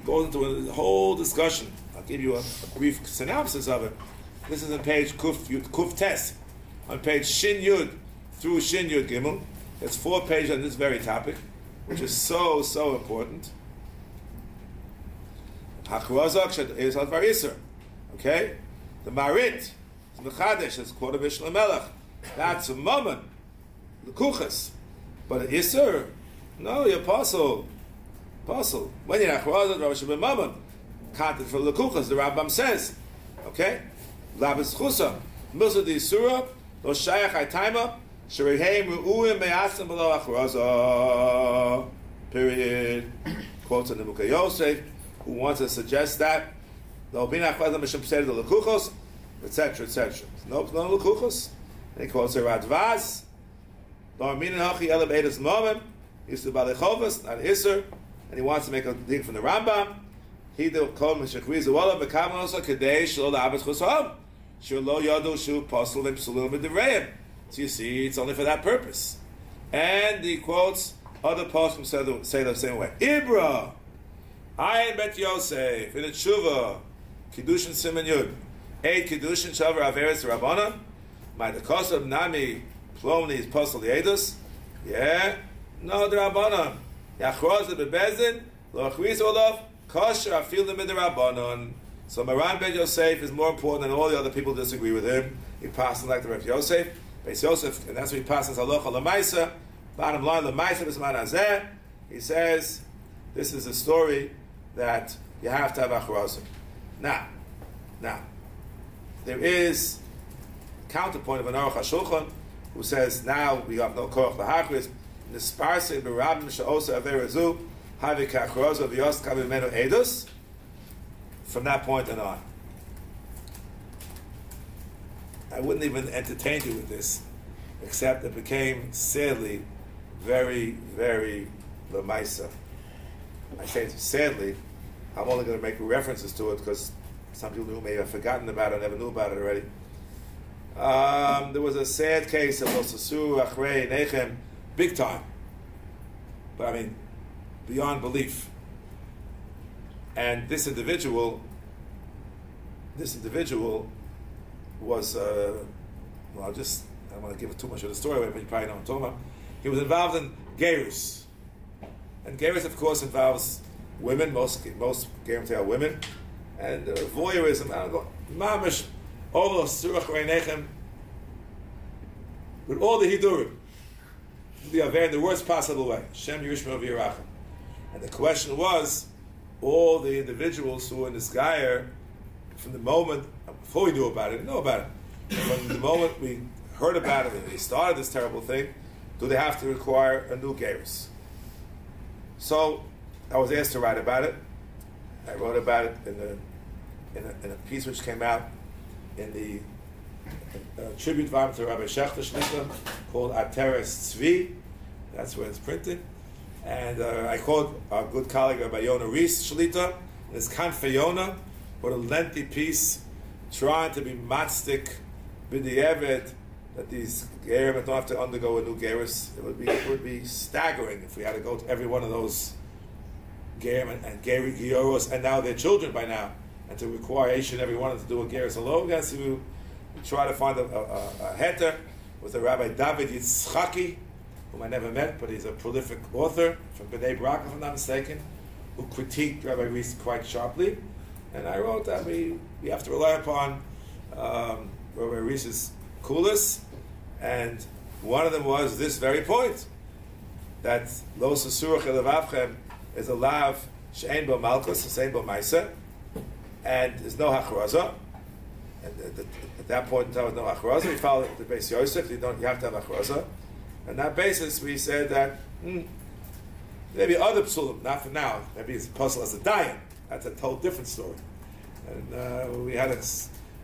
goes into a whole discussion. I'll give you a brief synopsis of it. This is on page Kuf Tes. On page Shin Yud through Shin Yud Gimel. It's 4 pages on this very topic, which is so important. Hakrazak is Advar Isser. Okay? The Marit, the Mechadesh, is quoted Mishnah Melech. That's a moment, the kuchas. But an Isser, no, you're apostle. When you're achrazat, Rosh ben Mammon, content for the kuchas, the Rambam says. Okay? Labis chusa. Milsa di Isura, lo shayach haytaima, shereheim ru'uim me'asim below achrazah. Period. Quotes in the Mukha Yosef, who wants to suggest that, lo bin achrazah mishum pseder the lekuchos, etc. No lekuchos. And he quotes a Radvaz, Lo Minin Hachi Elab Edus Momim, he's the Balechovas, not Isser, and he wants to make a dig from the Rambam. He do call Meshachriz Walla Bekam also Kadei Shlo Abas Chosam. Shlo Yadu Shu Postel and Psulim B'Dereim. So you see, it's only for that purpose. And he quotes other poskim say the same way. Ibra, Ayin Bet Yosef, in the Tshuva, Kiddushin Siman Yud, 8 Kiddushin Shavar Averes Rabbana. My the cost of Nami Plomni is Postel Yedus. Yeah, no, the Rabbanon. Yachroz the Bebezin, Lo Achriz Olav, Kosher, I feel them in the Rabbanon. So Maran Ben Yosef is more important than all the other people who disagree with him. He passes like the Rav Yosef, Beis Yosef, and that's what he passes Halacha Lamaisa. Bottom line, Lamaisa B'Zman Hazeh. He says this is a story that you have to have Achroz. Now, there is counterpoint of an Aruch HaShulchan who says now we have no Korach L'Hachris Nisparse B'Rabim She'osa Averazu Havi Kachroza V'Yos Kavimenu Edus. From that point and on, I wouldn't even entertain you with this, except it became sadly very, very Lamaisa. I say sadly. I'm only going to make references to it because some people who may have forgotten about it, never knew about it already. There was a sad case of Osasur, Achrei, Nechem, big time. But I mean, beyond belief. And this individual was, I don't want to give too much of the story away, but you probably know what I'm talking about. He was involved in Gerus. And Gerus, of course, involves women, most guarantee are women. And voyeurism, I don't go, Mamish, Olo, Surach, Reinechem. with all the hidurim. The aver in the worst possible way. Shem Yerishma V'Yirachem. And the question was, all the individuals who were in this Gayer, from the moment, before we knew about it, didn't know about it, from the moment we heard about it and they started this terrible thing, do they have to require a new Gerus? So I was asked to write about it. I wrote about it in a piece which came out in the tribute volume to Rabbi Shechter Shlita called Ateres Tzvi. That's where it's printed. And I called our good colleague Rabbi Yonah Rees Shlita, and it's Kanfei Yonah, what a lengthy piece trying to be matzdik b'di'evet, that these Gerim don't have to undergo a new Gerus. It would be staggering if we had to go to every one of those Gerim and Geros, and now their children by now, and to require each and every one of them to do a Gerus alone. Yes, we try to find a heter with a Rabbi David Yitzchaki, whom I never met, but he's a prolific author from B'nai Brak, if I'm not mistaken, who critiqued Rabbi Rees quite sharply. And I wrote that we have to rely upon Rabbi Rees's coolest, and one of them was this very point, that Lo Sesurach Elavavchem is a lav she'ein bo malchus, she'ein bo maisa, and there's no hachraza. And at that point in time, there was no hachraza. We followed the Beis Yosef. You have to have hachraza. On that basis, we said that maybe other psulim, not for now. Maybe it's a puzzle as a dayan. That's a totally different story. And we had to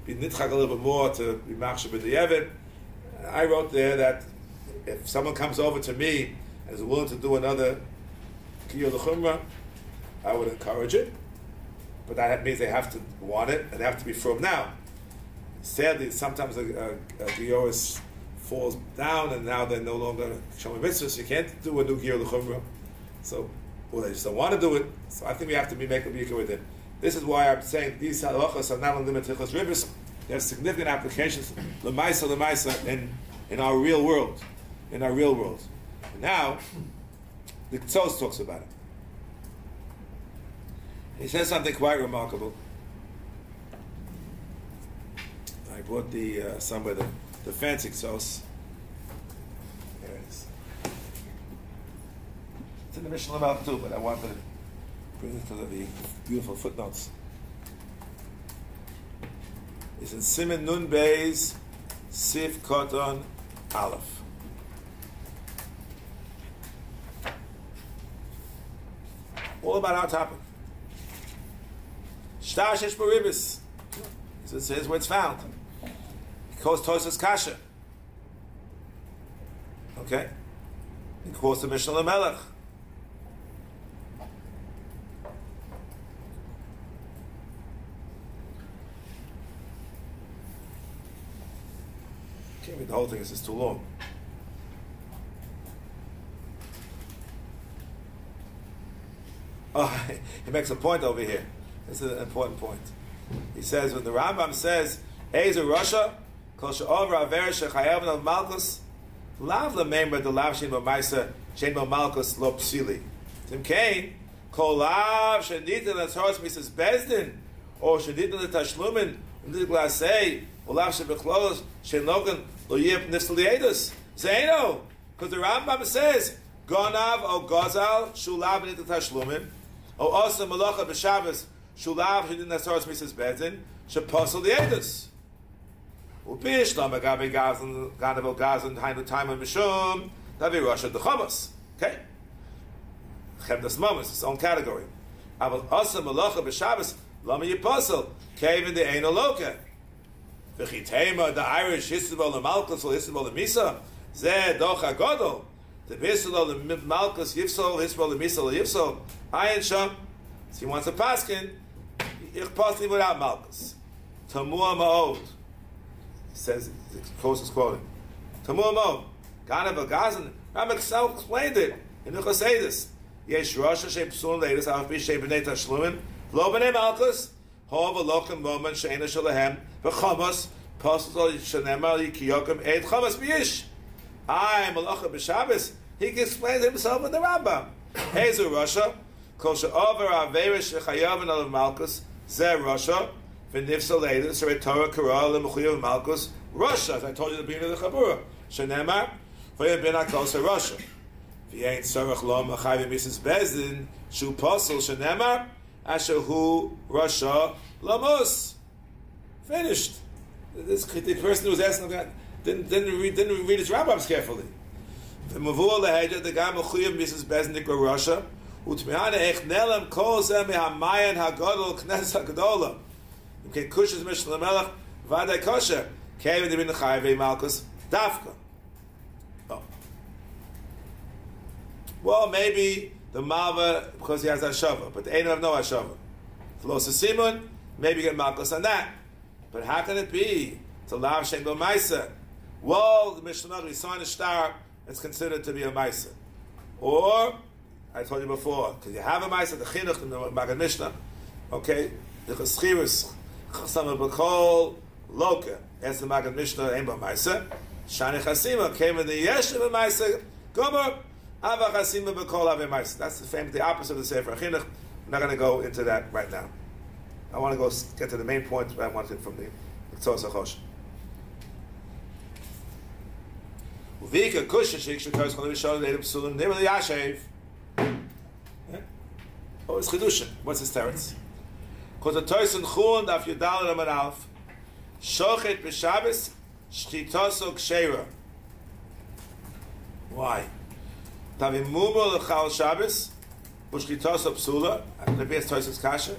be nitchak a little bit more to be machshir b'di'evet. I wrote there that if someone comes over to me and is willing to do another kiyur l'chumrah, I would encourage it. But that means they have to want it and they have to be from now. Sadly, sometimes a Yoreh falls down and now they're no longer showing mitzvahs. You can't do a new kiyur l'chumrah. So, or they just don't want to do it. So I think we have to be making a bikkur with it. This is why I'm saying these halachas are not unlimited chos ribbis. They have significant applications l'maisa in our real world. In our real world. And now, the Tzos talks about it. He says something quite remarkable. I brought somewhere the fancy Tzos. There it is. It's in the Mishnah Lamal too, but I wanted to bring it to the beautiful footnotes. It's in Siman Nun Beis Sif Koton Aleph. All about our topic. Shtashish Ribbis. So it says where it's found. He calls Tosas Kasha. Okay? He calls the Mishnah Lamelech. Can't read the whole thing, this is too long. Oh, he makes a point over here. This is an important point. He says, when the Rambam says, Eizer Rasha, Kol She'ovra Aver Shechayav Al Malchus, Lav Lemember the Lav Shein B'Maisa Shein B'Malchus Lo Psili. Tim Kain, Kol Lav Shenitin L'Tzoros Misas Bezdin, or Shenitin L'Tashlumin, U'Nidik L'Asei, or Lav She'Bechlolos Shein Logan Lo Yip Nifsal Li'edus. Say no, because the Rambam says, Gonav O Gozal Shulav Nidin Tashlumin, O Osa Malacha B'Shabbos Shulav Shedin Nasaros Misas Bezdin Sheposel Li'edus. Upish Lama Gabi Gazan Ganavel Gazan Hainu Taimon Mishum Davi Rosh D'Chamos. Okay? Chemdas Mamas, its own category. Aval Osa Malacha B'Shabbos Lama Yiposel Kevin the Eino Loka. V'chitema the Irish Hisabol the Malchus or Hisabol the Misa Zeh Docha Godol the Hisabol the Malchus Yifsol Hisabol the Misa Yifsol Ayin Sham. So he wants a paskin. Ich possibly without Malchus. Tamua Ma'od. He says, the closest quoting. Tamua Ma'od. Ganav Agazan. Ramak Sal explained it in the Chosedis. Yesh Rosh Hashem Psun Leidus Alf B'Shem B'nei Tashlumin Lo B'nei Malchus Hov Alokim Momen Sheina Shalahem V'Chamos Posel Shanema Yikiyokim Eid Chamos B'Yish. I Malacha B'Shabbos. He can explain it himself in the Rambam. Hezu Rasha Kol She'over Averish Shechayav Al Malchus Zeh Rasha V'Nifsal Leidus or Torah Korah LeMechuyav Malchus Rasha, as I told you at the beginning of the Chaburah. shenemar v'yem ben hakos Rosh. V'yein tzorach lo machayv Mrs. Bezdin shu posel shenemar asher hu Rasha lamus. Finished. The person who was asking that didn't read his rabbis carefully. The mavur leheja the gam mechuyev Mrs. Bezdin nikra Rasha utmiana ech nelam kol zeh mehamayan hagadol knes hagadola. Okay, kushas mishal melech v'adai kosher came in the bin chayvei malchus dafka. Oh. Well, maybe the malva because he has hashava, but the ain't have no hashava. Flosa Simon, maybe get malchus on that. But how can it be to lav shen bo ma'isa? Well, the Mishnah we sign a star, it's considered to be a ma'isa. Or I told you before, because you have a ma'isa, the chinuch in the Maggid Mishnah, okay, the cheschiris chasam b'kol loka. As the Maggid Mishnah ain't bo ma'isa. Shani chasima came in the yeshiva ma'isa. Gomer ava chasima b'kol ave ma'isa. That's the opposite of the Sefer Chinuch. I'm not going to go into that right now. I want to go get to the main point I wanted from the Tzos HaChosh. Uvika kusha shik shekos chol v'shol leidim psulim never the yashev. Oh, it's chidushin. What's his teretz? Because the Toys and Chun daf Yudal Amar Alf shochet b'Shabbos shchitoso ksheira. Why? Tavim mumul l'chal Shabbos u'shchitoso psula. Ribbis Toys kasha.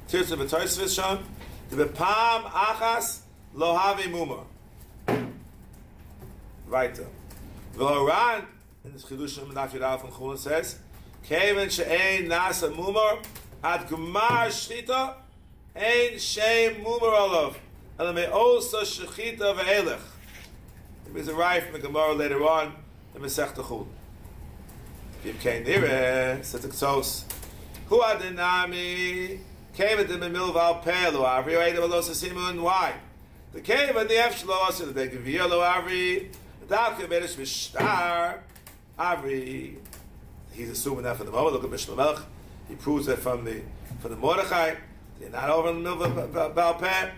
Tirtzu v'Toys v'sham. V'pam achas lo havi mumur. Weiter. V'oran in this chidushin daf Yudal from Chun says Keven she'ein nasa mumur ad gmar shchita ein shem mumur olav elamei also shechita ve'elech. There's a raya from the Gemara later on in Masechta Chul. If came near says the Tzos hu adinami keven de memil val pelo avri oida velosa simun. Why? The keven the efshlo also the gevir lo avri the davke berish v'shtar avri. He's assuming that for the moment. Look at Mishnah Melech. He proves that from the Mordechai. They're not over in the middle of Baal Peh.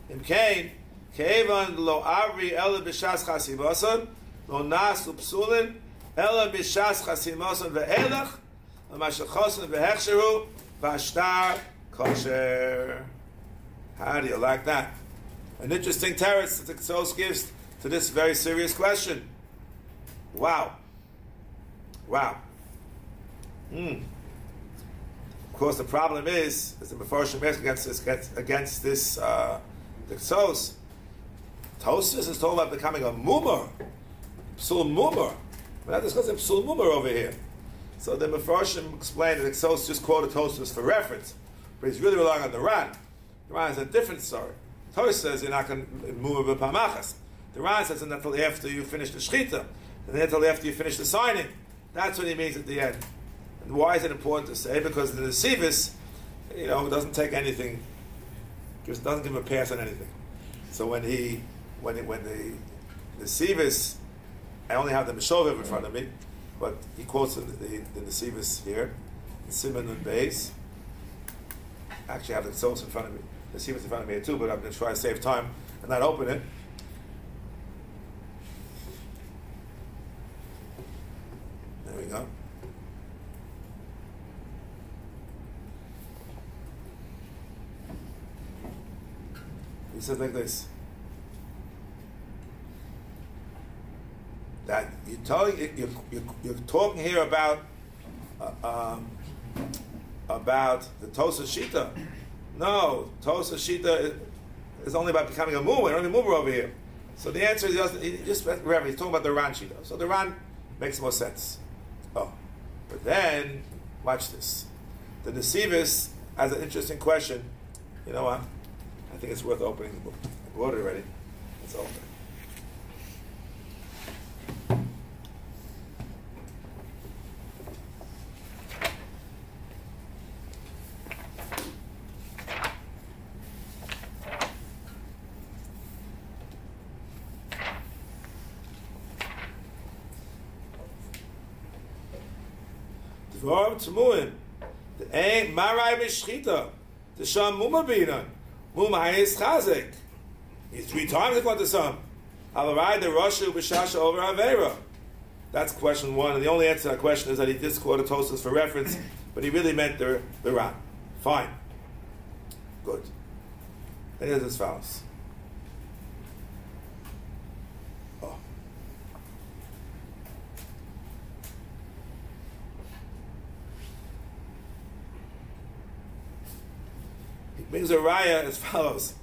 In Cain, Kevan lo avri ela b'shas chasimason lo nas upsulin ela b'shas chasimason ve'elach l'mashachoson ve'hechsheru v'ashtar kosher. How do you like that? An interesting teretz that the Tzos gives to this very serious question. Wow. Of course, the problem is the Mefarshim against this the Tzos. Tosis is talking about becoming a mumur, psul mumur. We're not discussing psul mumur over here. So the Mefarshim explained that the Tzos just quoted Tosis for reference, but he's really relying on the Ran. The Ran is a different story. Tosis says you're not going to mumur b'pamachas. The Ran says until after you finish the shchita, and then until after you finish the signing. That's what he means at the end. And why is it important to say? Because the Sivis, doesn't take anything, doesn't give a pass on anything. So when the Sivis, I only have the Meshovev in front of me, but he quotes the Sivis here, the סימן and base. Actually, I have the Tzos in front of me, the Sivis in front of me here too, but I'm going to try to save time and not open it. There we go. He says like this: that you're talking here about the Tosa Shita. No, Tosa Shita is only about becoming a mover. Only mover over here. So the answer is he's talking about the Ran Shita. So the Ran makes more sense. Oh, but then watch this. The Nesivis has an interesting question. You know what? I think it's worth opening the book. I bought it already. Let's open it. Dvarim Tmuim. The ain't Marai B'Shchita. The Sham Muma Bina. Muma is Chazek. He's 3 times according to some. Al ride the Rosh b'shasha over Avera. That's question one, and the only answer to that question is that he disquoted Tosfos for reference, but he really meant the Ran. Fine. Good. It is as follows. Oh. He brings a raya as follows.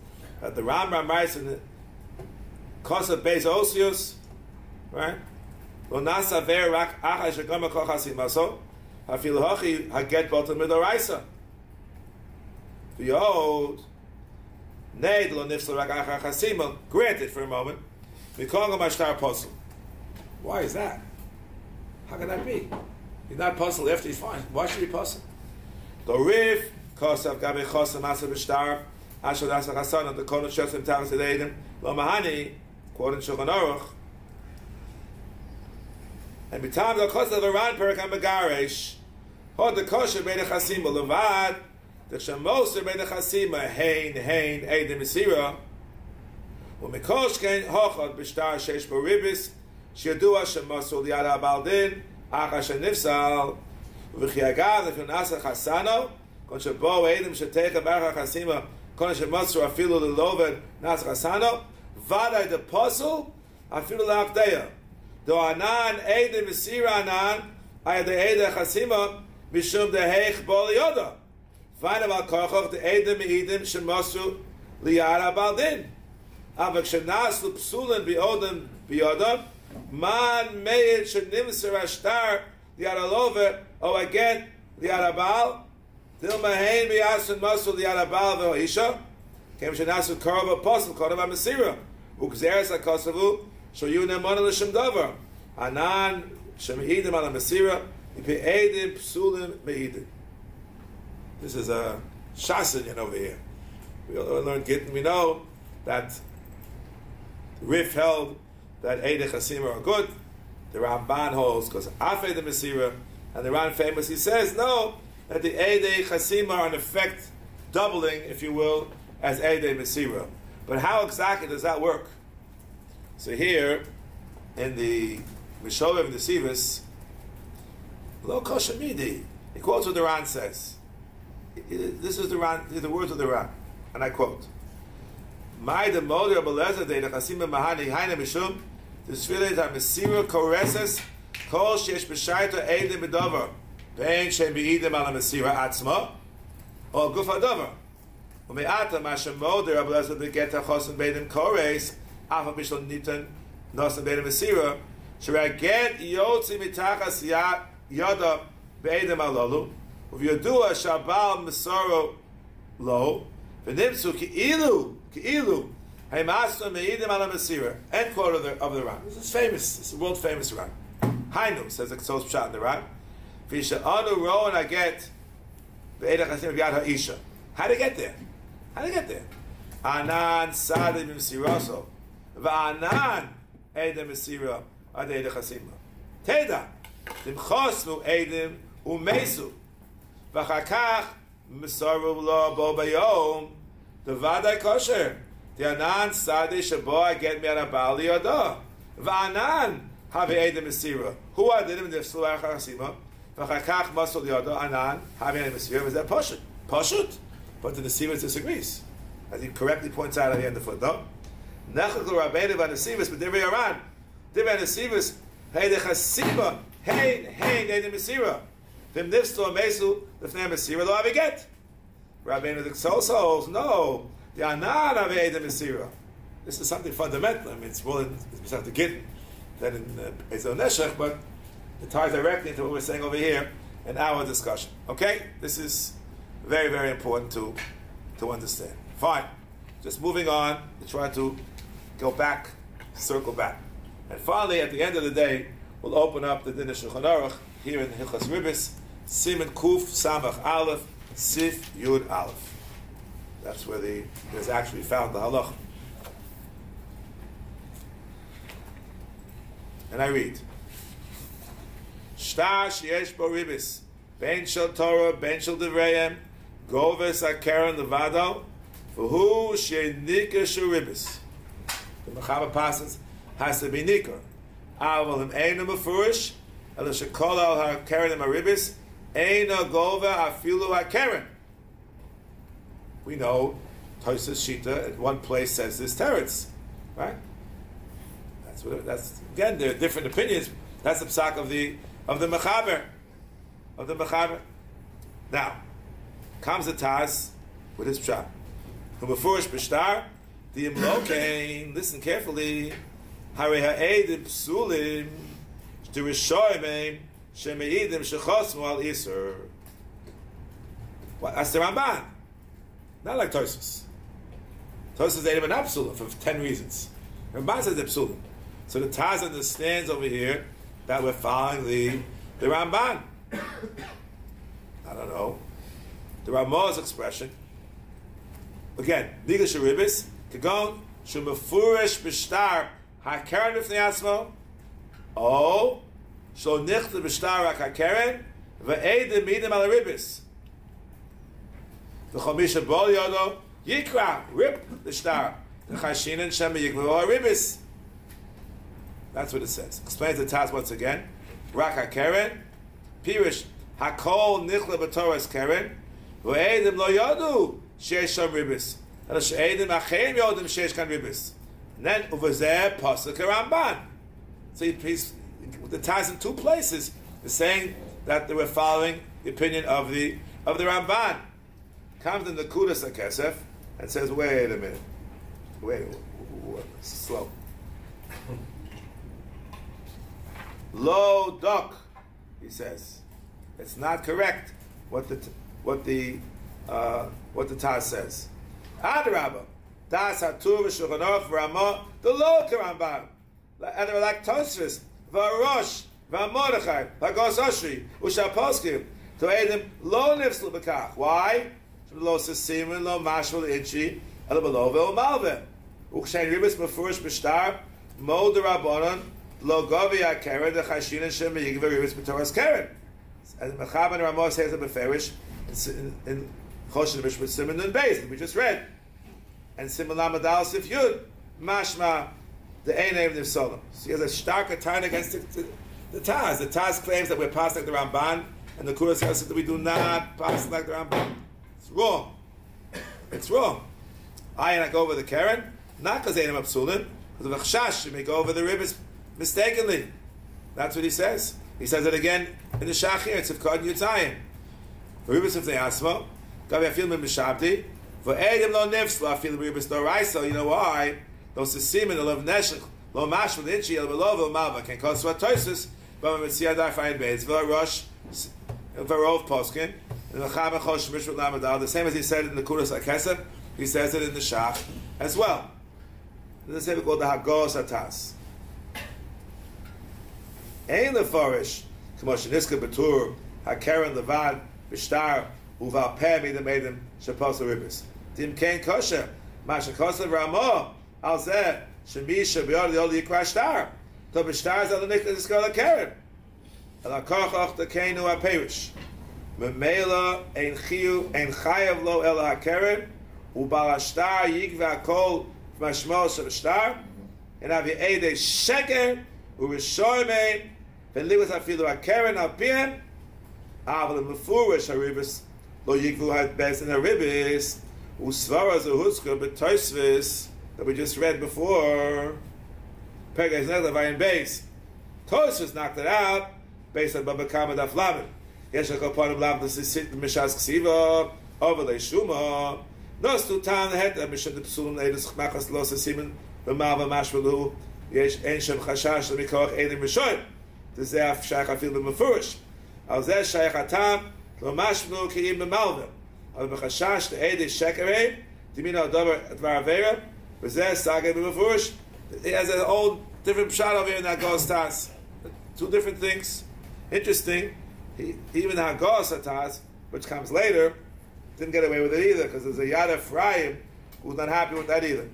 That the Rambam writes in the Kosa Beis Osius, right? Lo nasa ver rak achai shegama kol chasimaso, hafilu hachi haget botem midoraisa. Behold, Neid lo nifsel rak achai chasima. Granted for a moment, mikol mashtar posel. Why is that? How can that be? He's not puzzled after he's fine. Why should he puzzle? The rif kosav gabe chosam asa b'shtar asher asa chasan the kono shesim tachas eleidim lo mahani quoting Shulchan Aruch. And b'tam the kosav the ran perik hamagaresh hod the kosher bein chasima levad the shamoser bein chasima hein eidim misira u'mikosh kein hochad b'shtar sheish bo Ribbis שידוע שמסור ליד הבלדין, אחר שנפסל, וכי לפי נעשה חסנו, כל שבו העדים שתכף באחר חסימה, כל שמסור אפילו ללובד נעשה חסנו, ודאי דפוסל, אפילו להקדיה. דו ענן עדים מסיר ענן, היה דעדי חסימה, משום דהיך בו ליודו. ואין אבל כוחך דעדים מעידים שמסור ליד הבלדין. אבל כשנעשו פסולן ביודם, Man meir shenimser ashtar liaralove o again liarabal dil mahain biyasun masul liarabal ve'isha kem shenasu karva apostle karva mesira ukzeres akasavu shoyuna mana l'shem davar anan shemeidim ala mesira ipe'edim psulim meidim. This is a shasin over here. We learned Gittin. We know that Rif held that Eidei Chasima are good. The Ramban holds because Afei the Mesira, and the Ran famously says no, that the Eidei Chasima are in effect doubling, if you will, as Eidei Mesira. But how exactly does that work? So here in the Mishover of the Sivis, Lo Koshamidi, he quotes what the Ran says. This is the Ran, the words of the Ran, and I quote. My the mother of Beleza de Chasima Mahani Haina Mishum, the Sfilit HaMesira Koreses, Kol Shesh B'Shaito Eidim B'Dover, Bein Shem B'Eidim Ala Mesira Atzma, or Guf HaDover. Ume'ata Mashem Moder of Beleza de Geta Chosim Beidim Kores, Afa Bishon Nitan Nosim Beidim Mesira, Sheraget Yotzi Mitachas Yoda B'Eidim Alolu, Uv'Yodua Shabal Mesoro Lo, V'Nimsu Ki'ilu, End quote of the Ran. This is famous. It's a world famous Ran. Hainu says the Ktsos Pshat in the Ran. Fisha anu ro and I get be'edach hasim b'yad ha'isha. How to get there? How to get there? Anan sadim b'msiraso v'anan edem b'sira ad edach hasima. Teda timchosnu edem u'mesu v'chakach misaru lo bo bayom devadai kosher. The anan sadi shabo I get me at abali yoda. V'anan have edem mesira. Who I did him the sluach hasima. V'chakach masul yoda anan have edem mesira. Is that pashut? Pashut. But the Nesivos disagrees, as he correctly points out at the end of the footnote. Nechakul rabbeinu v'Nesivos b'divrei Aran. Divrei Nesivos hey the chasiba hey edem mesira. V'im nifsto mesu l'fnei mesira lo have get. Rabbeinu the Ktsos holds no. The anan of Eidem Mesira. This is something fundamental. I mean, it's more than it's have to get than in Ezel Neshech, but it ties directly into what we're saying over here in our discussion. Okay? This is very, very important to understand. Fine. Just moving on to try to go back, circle back. And finally, at the end of the day, we'll open up the Din Shulchan Aruch here in Hilchas Ribbis, Siman Kuf Samach Aleph, Sif Yud Aleph. That's where there's actually found the halach. And I read. Shtar sheyesh bo Ribbis, ben shel Torah, ben shel devreim, goves akeren levado, v'hu she'nika shel Ribbis. The Mechaber passes, has to be nikar. Aval him einu mefurish, ela shekollel hakeren im Ribbis, eino gova afilu hakeren. We know Tosas Shita at one place says this teretz, right? That's again, there are different opinions. That's the psak of the mechaber, Now comes the Taz with his pshat. Who befurish b'shtar the imlokein. Listen carefully. Harei ha'edim psulim sh'tirishoyim shemeidim shechosmu al iser. That's the Ramban. Not like Tosas. Tosas edim and psulim for 10 reasons. Ramban says the psulim. So the Taz understands over here that we're following the Ramban. I don't know. The Ramah's expression. Again, Nigash Ribbis, Kagon, Shumafurish Bishtar, Hakaren Bifnei Asmo, O, Shlo Nichte Bishtar Hakaren, Ve'edim Midim Al Ribbis. The Chomisha Bol Yodo, Yikra, Rip the Star, the Chashinin Shem Yikra Ribbis. That's what it says. Explains the Taz once again. Rak HaKeren, Pirish, Hakol Nichle B'Torah's Keren, Ve'edim Lo Yodu, Sheish Sham Ribbis. And She'edim Acheim Yodim Sheish Kan Ribbis. And then, Uvazeh Pasuk Ramban. So the Taz in two places is saying that they were following the opinion of the Ramban. Comes in the Kudas HaKesef and says, wait a minute. Wait, slow. Lo dok, he says, it's not correct what the Taz says. Adrabah, das hatur v'shulchan aruch v'ramah the lo Ramban, like Tosfos v'rosh v'Mordechai v'gos Oshri u'shaposkim to edim lo nifslu b'kach. Why? Lo סימן lo mashval inchi ela below ve'umalve u'kshein Ribbis mefurish b'shtar mo derabanan lo gavi hakeren the chashinin shem yigva Ribbis b'torah's keren. And Mechaber and Ramah says it beferish in Choshen Mishpat Siman and Beis that we just read, and Siman Lamadal Sif Yud Mashma the Einay of Nifsolim. So he has a stark attack against the Taz. The Taz claims that we're passing like the Ramban, and the Kuras says that we do not pass like the Ramban. It's wrong. It's wrong. I go over the Keren, not because Einay Mapsulin, because of Achshash, you may go over the Ribbis mistakenly. That's what he says. He says it again in the Shachir. It's of Kod Yutayim. Ribbis of the Asmo, Gavi Afil Min Mishabdi, for Edim Lo Nifsla Afil Ribbis Do Raiso. You know why? Those סימן Lo Neshech Lo Mashma Inchi El Below Malva can cause Swatosis, but when Mitzia Dafayin Beis Rosh Varov Poskin and the Chaburah Chosh Mishpat Lamadal. The same as he said in the Kuras HaKesef, he says it in the Shach as well. There's a thing called the Hagos Atas. Ein lefarish, k'moshe niska betur, hakeren levad, b'shtar, uval peh midem edem, shapos Ribbis. Dim kein kosher, masha kosev Ramah, al zeh, shemisha b'yod yod yikra shtar, to b'shtar zel nikla niska hakeren. El hakochach tekenu ha'perish. Memela ein chiyu, ein chayav lo el hakeren, ubal hashtar yikva kol v'mashmo shel shtar, and avi edei sheker, u'rishoymein, and live with Afilu Hakeren al Piem, Aval Mefurish Ribbis Lo Yigvu had Beth in Ribbis Usvara Zuhuska but Tosfos that we just read before. Pegah is not the Vayin base. Tosfos knocked it out based on Baba Kama Daf Lamed. Yeshak upon him Lamed to sit in Mishas Ksiva overlay Shuma. Nos to town the head of Mishad the Psulim Eidus Chmachas Los Siman the Malva Mashvalu Yesh Ensham Chashash Lemikoch Eidim Rishoyim. This is Shaykh Afil b'Mefurish. Al zeh Shaykh Atam lo mashnu ki'im b'malvim. Al b'chashash te'edei shekerei dimina adover dvar avera v'zeh sagay b'Mefurish. He has a whole different pshat over here in Hagos Tas. Two different things. Interesting. Even Hagos Tas, which comes later, didn't get away with it either because there's a Yad Ephraim who's not happy with that either.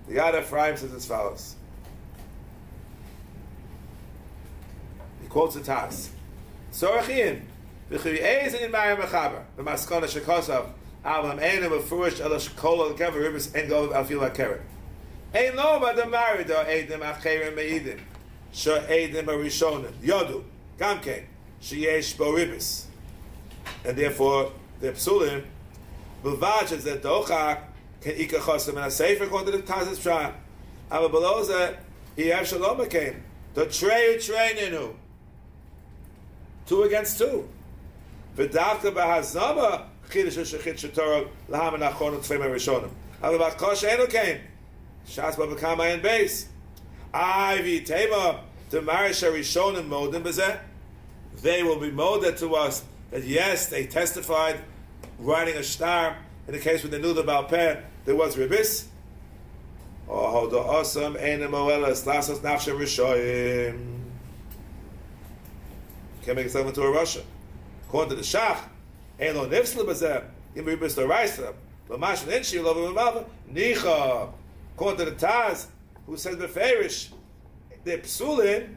The Yad Ephraim says as follows. Quotes the Taz. Sorachim, v'chivi eizin in Ma'ir Mechaber, v'maskona shekosav, avlam einu mefurish ela shekollel kever Ribbis en gov Afil HaKeren. Ein lo ba d'amarida eidim acherim meidim. Eidim harishonim. Yodu. Gamkein. Sheyesh bo ribbis. And therefore, the psulim, Bilvaj is that Dochak can Ika Chosim and a Sefer according to the Taz's Pshat. Aber below that, Yev Shalom came. The Treininu. 2 against 2. V'davka b'hazama Chidish Shechit Shetorah Laham and Achon Tzvim Rishonim. Aber B'Kosh Enu came. Shas B'Bekama and base. Ivi Tema the Marish Rishonim Modim B'zeh. They will be molded to us that yes, they testified writing a star. In the case when they knew the Baal Peh, there was Ribbis. Oh, the awesome Einem Oelas Lasos Nafshem Rishoyim. Can't make itself into a Russia. According to the Shach, Elyon Nifsel Bazeh, Im Ribbis the Raisa, Lamash and Inshi, Lova Mava, Nicha. According to the Taz, who says Beferish, the Psulin,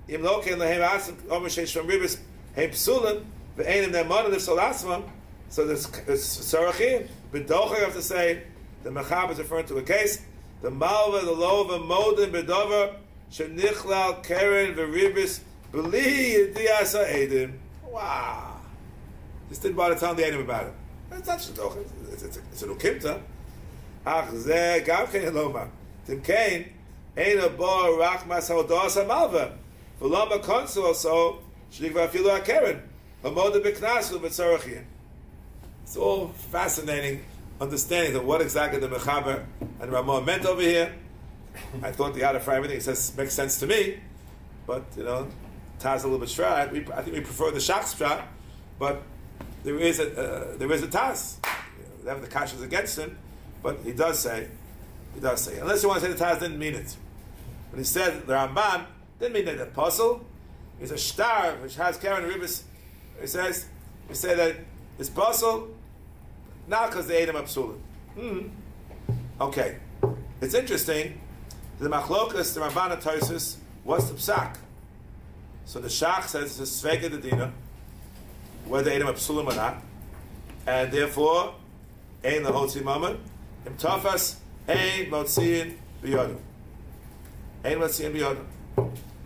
Im Loken Lehem Asim, Omeshesh from Ribbis, Hey Psulin, the Einem Nemon of Solasma. So there's Sarachim, B'docha you have to say, the Mechab is referring to a case, the Malva, the Lova, Modim, B'dover, Shenichlal, Keren, Ribbis, B'li, Deah Sa'edim. Wow. Just didn't bother telling the Adam about it. That's not Shaddocha. It's an Ukimta. Ach, Zeh, Gavkein Eloma. Tim Kain, Ein a Bo, Rachmas, Hodos, HaMalva. V'loma Konsul also, Shnikva Afilu HaKeren. Hamodim B'knasu, B'tzorachim. It's all fascinating understanding of what exactly the Mechaber and Ramah meant over here. I thought the out for everything it says makes sense to me, but Taz a little bit shy. I think we prefer the Shach's shot, but there is a Taz. The Kash is against him, but he does say. Unless you want to say the Taz didn't mean it. When he said the Ramban didn't mean that the apostle is a star which has Karen Ribbis. He said that it's apostle. Not because they ate him up Psulim. Okay. It's interesting. The Machlokas, the Ramban Tosis, what's the Psak? So the Shach says it's a Svega de Dina, whether they ate him up Psulim or not. And therefore, Ein Lahotzi Mammon, Im Tafas, Ein Motziin B'yodu. Ein Motziin B'yodu.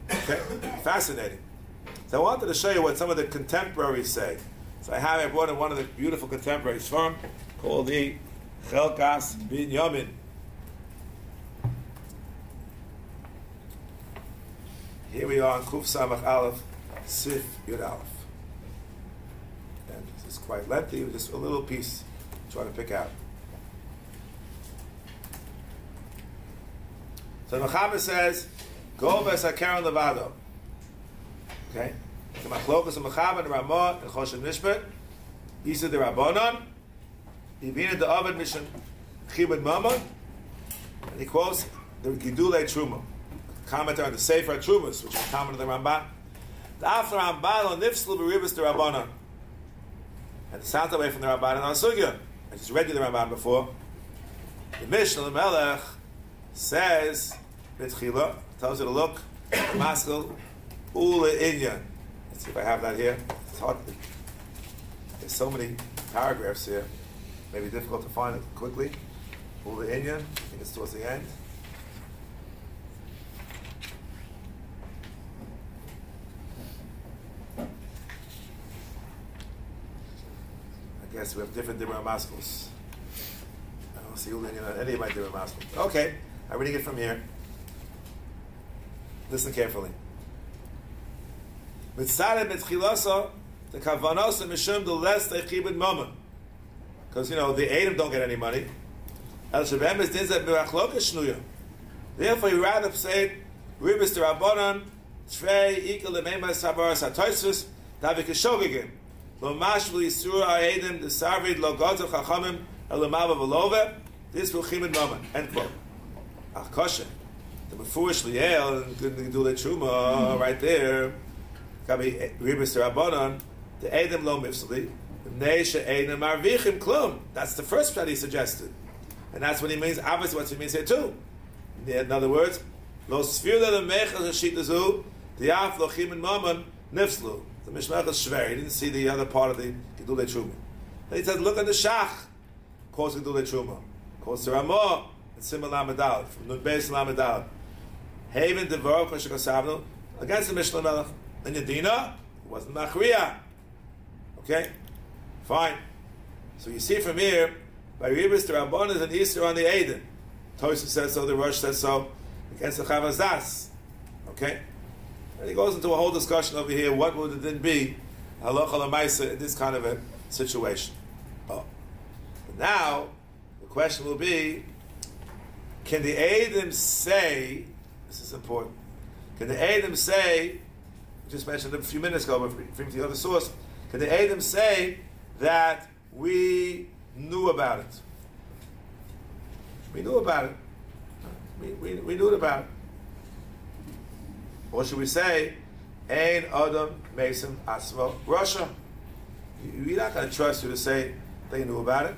Okay? Fascinating. So I wanted to show you what some of the contemporaries say. So I brought in one of the beautiful contemporaries from called the Chelkas Binyamin. Here we are on Kuf Samach Aleph, Sif Yud Aleph. And this is quite lengthy, just a little piece I'm trying to pick out. So the Mechaber says, Go V'Sakaron Levado. Okay? The Machlokas and Mechaber and Ramah and Choshen Mishpat, Isa the Rabbanon, Yivina the Ovid Mission Chibud Mammon, and he quotes the Gidulei Truma, commenter on the Sefer Trumas, which is a comment of the Ramban. The after Ramban on Nifslu B'Ribbis the Rabbanon, and it sounds away from the Ramban and on Sugya. I just read you the Ramban before. The Mishnah the Melech says B'Tchila, tells you to look Maskil Ule Inyan. Let's see if I have that here. It's hard. There's so many paragraphs here. Maybe difficult to find it quickly. Ule Inyan. I think it's towards the end. I guess we have different Dibra Maskos. I don't see Ule Inyan on any of my Dibra Maskos. Okay, I'm reading it from here. Listen carefully. Mitzadeh betchilasa the kavanos and mishum the less they chibud mammon, because the Adam don't get any money. El shabem is dinzat b'achlokas shnuya. Therefore, you rather say Ribbis the Rabbanon Trei equal the Meimas Chaburah Satoisus Davik Shogegim Lo Mashvul Yisur Aedim the Sarvid Lo Godzel Chachamim Elamava Velove. This will chibud mammon. End quote. Ach kosher. The Mefurish Liel and Gedulei Truma right there. Ribbis the Rabbanon, the Edom lo mifsali, Neisha Edom arvichim klum. That's the first shot he suggested, and that's what he means. Obviously, what he means here too. In other words, lo sfirla the mechel hashitazu, the af lo chim and mammon nifslu. The mishmach is shver. He didn't see the other part of the Gedulei Truma. Then he said, look at the Shach. Calls Gedulei Truma. Calls the Ramah. and Siman Lamed from Nun Beis Lamed Aleph. Haven Devorah Koshikosavnu against the Mishnah Melech. And Yadina wasn't Machriya. Okay? Fine. So you see from here, by Ribbis, the Rabban is an Easter on the Aiden. Tosha says so, the Rosh says so, against the Chavazdas. Okay? And he goes into a whole discussion over here, what would it then be, halacha l'maisa, in this kind of a situation. Oh. But now, the question will be, can the Eidim say, this is important, can the Eidim say, we just mentioned it a few minutes ago, but from the other source, can the Eidim say that we knew about it? We knew about it. We knew about it. Or should we say, Ein Adam Mason Asmo Russia? We're not going to trust you to say they knew about it.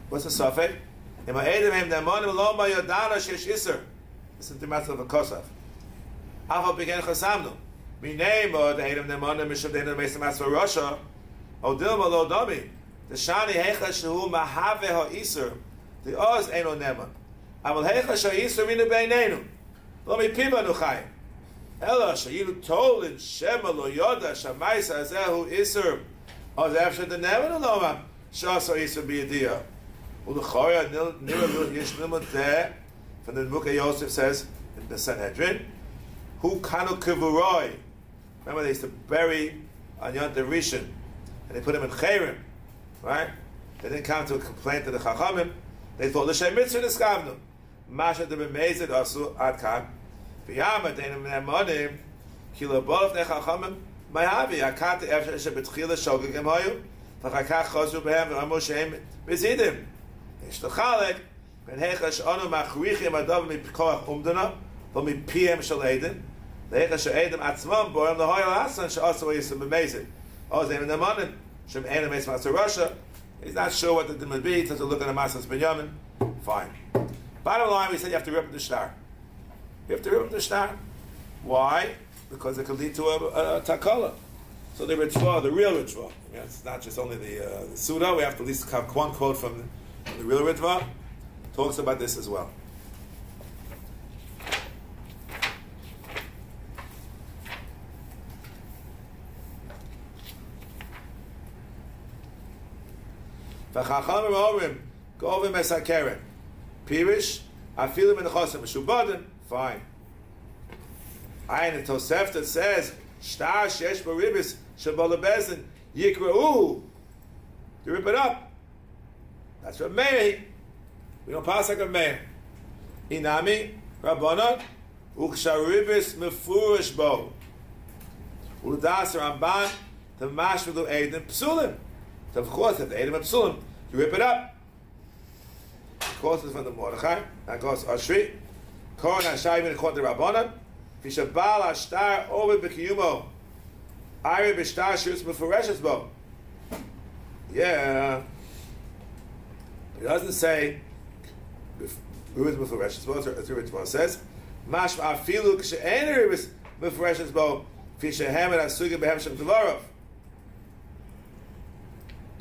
What's the suffix? This is the matter of a kosav. Aval began chasamnu. Minay mod Adam Nemonim Mishab Adam Mason Asmo Russia. Odil Malo Domi. The shani hecha shehu mahave ha'isur, the oz eno neman. Aval hecha she'isur minu beinenu. Lo mi pima nuchayim. Ela she'ilu tolin shema lo yoda shamaisa azehu isur. Oz efshe de neman uloma. Shasa isur biyadiyah. U'l'choya nilu yish nimut deh. From the book of Yosef says, in the Sanhedrin, Hu kanu kivuroi. Remember they used to bury on Yont Rishon, and they put him in Chayrim. Right? They didn't come to a complaint to the Chachamim. They thought, L'shem mitzvah niskavnu. Masha de b'mezid asu ad kan. V'yama denim ne'monim. Ki l'bolov ne Chachamim. Mayavi. Akate efshe shebetchila shogegim hoyu. V'chakach chosru behem v'amu shehem bezidim. Yesh l'chalek. Ben hecha she'onu machrichim adav mipkoach umdana. V'mipiem shel edim. Hecha she'edim atzmam bohem l'hoyel hasan she'asu yisum b'mezid. Oz denim ne'monim. He's not sure what the din would be. He has to look at the Masas Binyamin. Fine. Bottom line, we said you have to rip up the shtar. You have to rip up the shtar. Why? Because it could lead to a takala. So the ritzvah, the real ritzvah. I mean, it's not just only the Suda. We have to at least have one quote from the real ritzvah. Talks about this as well. V'chachamim omrim govim esakeren pirish afilu menechosim meshubadim. Fine. Ayin the Tosefta says shtar shesh b'Ribbis shebol lebezin yikra'u. You rip it up. That's Rav Meir. We don't pass like Rav Meir. Inami Rabbanon u'chshar Ribbis mefurish bo u'das Ramban the mashvilu edim psulim. So of course, if the Edom Psulim, you rip it up. Of course, it's from the Mordechai. That goes Ashri. Koran Hashayim in the Rabbanan. Vishabal Ashtar over B'kiyumo. Ari B'shtar Shirus Mefureshes Bo. Yeah. It doesn't say Ribis Mefureshes Bo, as the Ritzvah says. Mash Afilu K'she'en Ribis Mefureshes Bo. Fishahem and Asugim Behem Shem Devarov.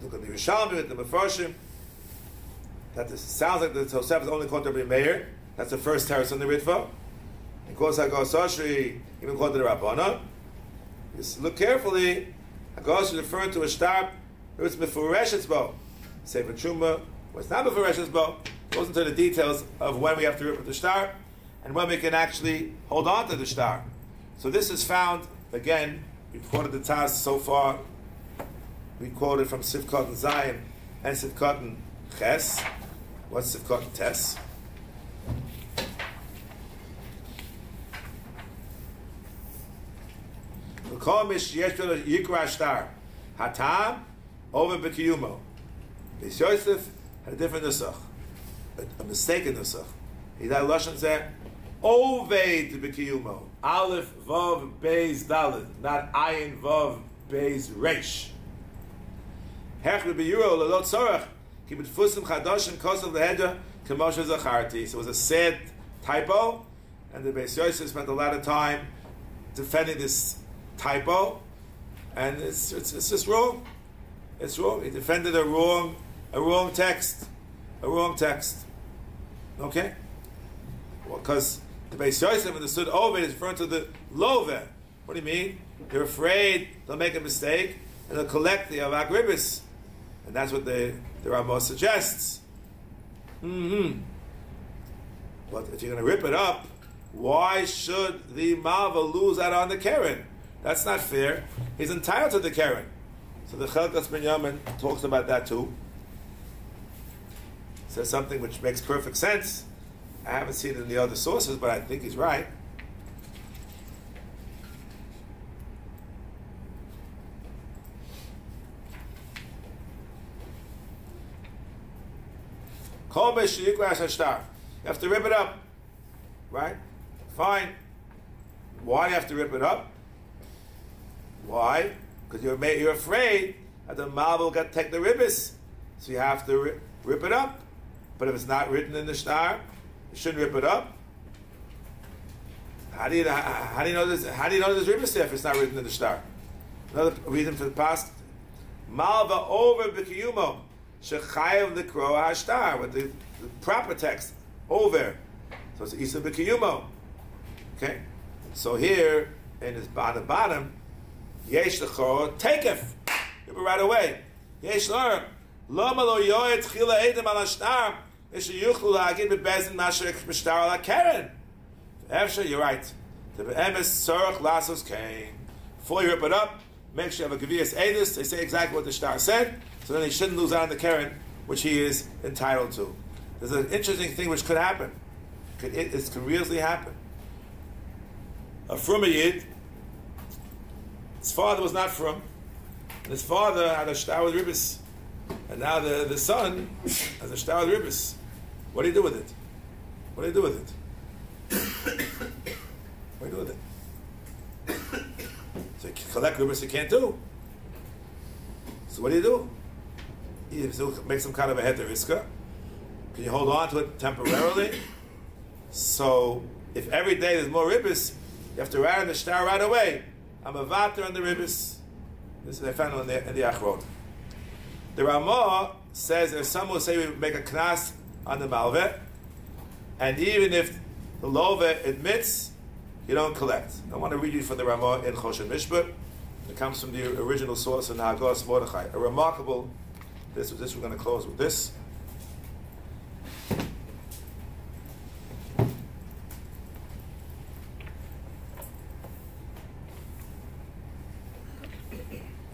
Look at the Yerushalmi with the Mefarshim. That this sounds like the Tosef is only called Rabbi Meir. That's the first terrace on the Ritva. Of course, Hagos Ashri even called the Rabbana. Just look carefully. Hagos is referring to a shtar. It's Mefureshes Bo. Sefer Truma was not Mefureshes Bo. Goes into the details of when we have to rip with the shtar and when we can actually hold on to the shtar. So this is found again. We've quoted the Taz so far. We quoted from Sivkot and Zion and Sivkot and Ches. What's Sivkot and Tes? V'kol mish yesh b'lo yikra shtar hatam over b'kiyumo. Beis Yosef had a different nusach, a mistaken nusach. He had lashon there oved b'kiyumo. Aleph vav beis daled, not ayin vav beis reish. So it was a sad typo, and the Beis Yosef spent a lot of time defending this typo, And it's just wrong. It's wrong. He defended a wrong text. A wrong text. Okay? Well, because the Beis Yosef understood Oved is referring to the Loveh. What do you mean? They're afraid they'll make a mistake and they'll collect the Avak Ribbis. And that's what the Ramah suggests. But if you're going to rip it up, why should the Malva lose out on the Keren? That's not fair. He's entitled to the Keren. So the Chelkas Binyamin talks about that too. Says something which makes perfect sense. I haven't seen it in the other sources, but I think he's right. You have to rip it up, right? Fine. Why do you have to rip it up? Why? Because you're afraid that the Mal will take the Ribbis, so you have to rip it up. But if it's not written in the shtar, you shouldn't rip it up. How do you know this? How do you know there's Ribbis there if it's not written in the shtar? Another reason for the past. Malva over b'kiyumo shechayev l'kro hashtar with the proper text over. So it's isa b'kiyumo. Okay. So here in his bottom, yesh l'chor takef. Rip it right away. Yesh l'or lama lo yoed chila edem al hashtar yeshayuchlu la'agid bebezin masher b'shtar al hakeren. Efsha, you're right. The be'emes sorach lasos came. Before you rip it up, make sure you have a Gavias Edis. They say exactly what the shtar said, so then he shouldn't lose out on the Keren, which he is entitled to. There's an interesting thing which could happen. It could really happen. A Frum Yid, his father was not Frum, and his father had a shtar with Ribbis, and now the son has a shtar with Ribbis. What do you do with it? What do you do with it? What do you do with it? So you collect Ribbis you can't do. So what do? You make some kind of a heter iska. Can you hold on to it temporarily? So if every day there's more Ribbis, you have to write in the shtar right away. I'm a vater on the Ribbis. This is I found in the Achron. The Ramah says there's some who say we make a knas on the malveh, and even if the loveh admits, you don't collect. I want to read you from the Ramah in Choshen Mishpat. It comes from the original source in Hagos Mordechai. A remarkable. This we're going to close with this.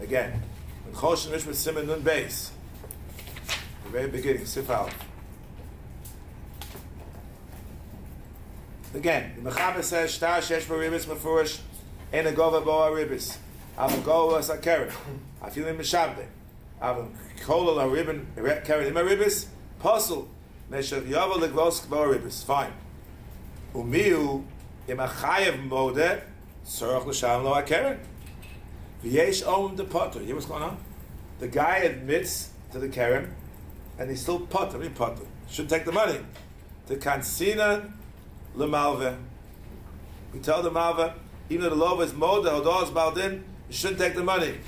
Again, in Choshen Mishpat Siman Nun Beis, the very beginning, Sif Aleph. Again, the Mechaber says, "Shtar shesh b'Ribbis mefurish ein a gova bo Ribbis. Avon gova as a keren. I feel in mishabde. Avon Kollel a ribbon keren in a Ribbis. Puzzle meshav yavo legvos bo Ribbis. Fine. Umiu im a chayev mode tzorach l'shalom lo a keren. V'yesh om de potter. You hear what's going on? The guy admits to the keren, and he's still potter. I mean potter. Should take the money. The kansina. Le Malva. We tell the Malva, even though the law is Moda or Dawes Baldin, you shouldn't take the money.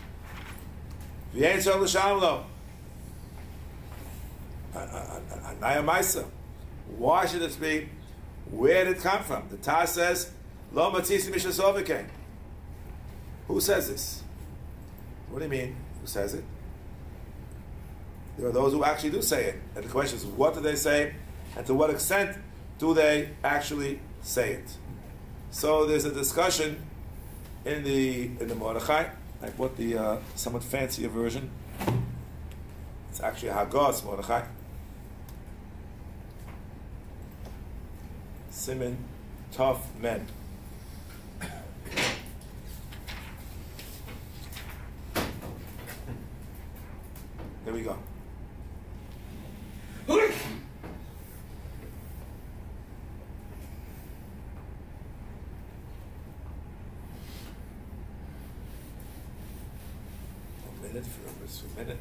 You ain't so l'shamlo. Anaya Maisa. Why should this be? Where did it come from? The Taz says, Lo Matzisi Mishasovike. Who says this? What do you mean? Who says it? There are those who actually do say it. And the question is, what do they say? And to what extent do they actually say it? So there's a discussion in the Mordechai. I bought the somewhat fancier version. It's actually a Hagos Mordechai. Siman Tov Men. There we go. For a minute.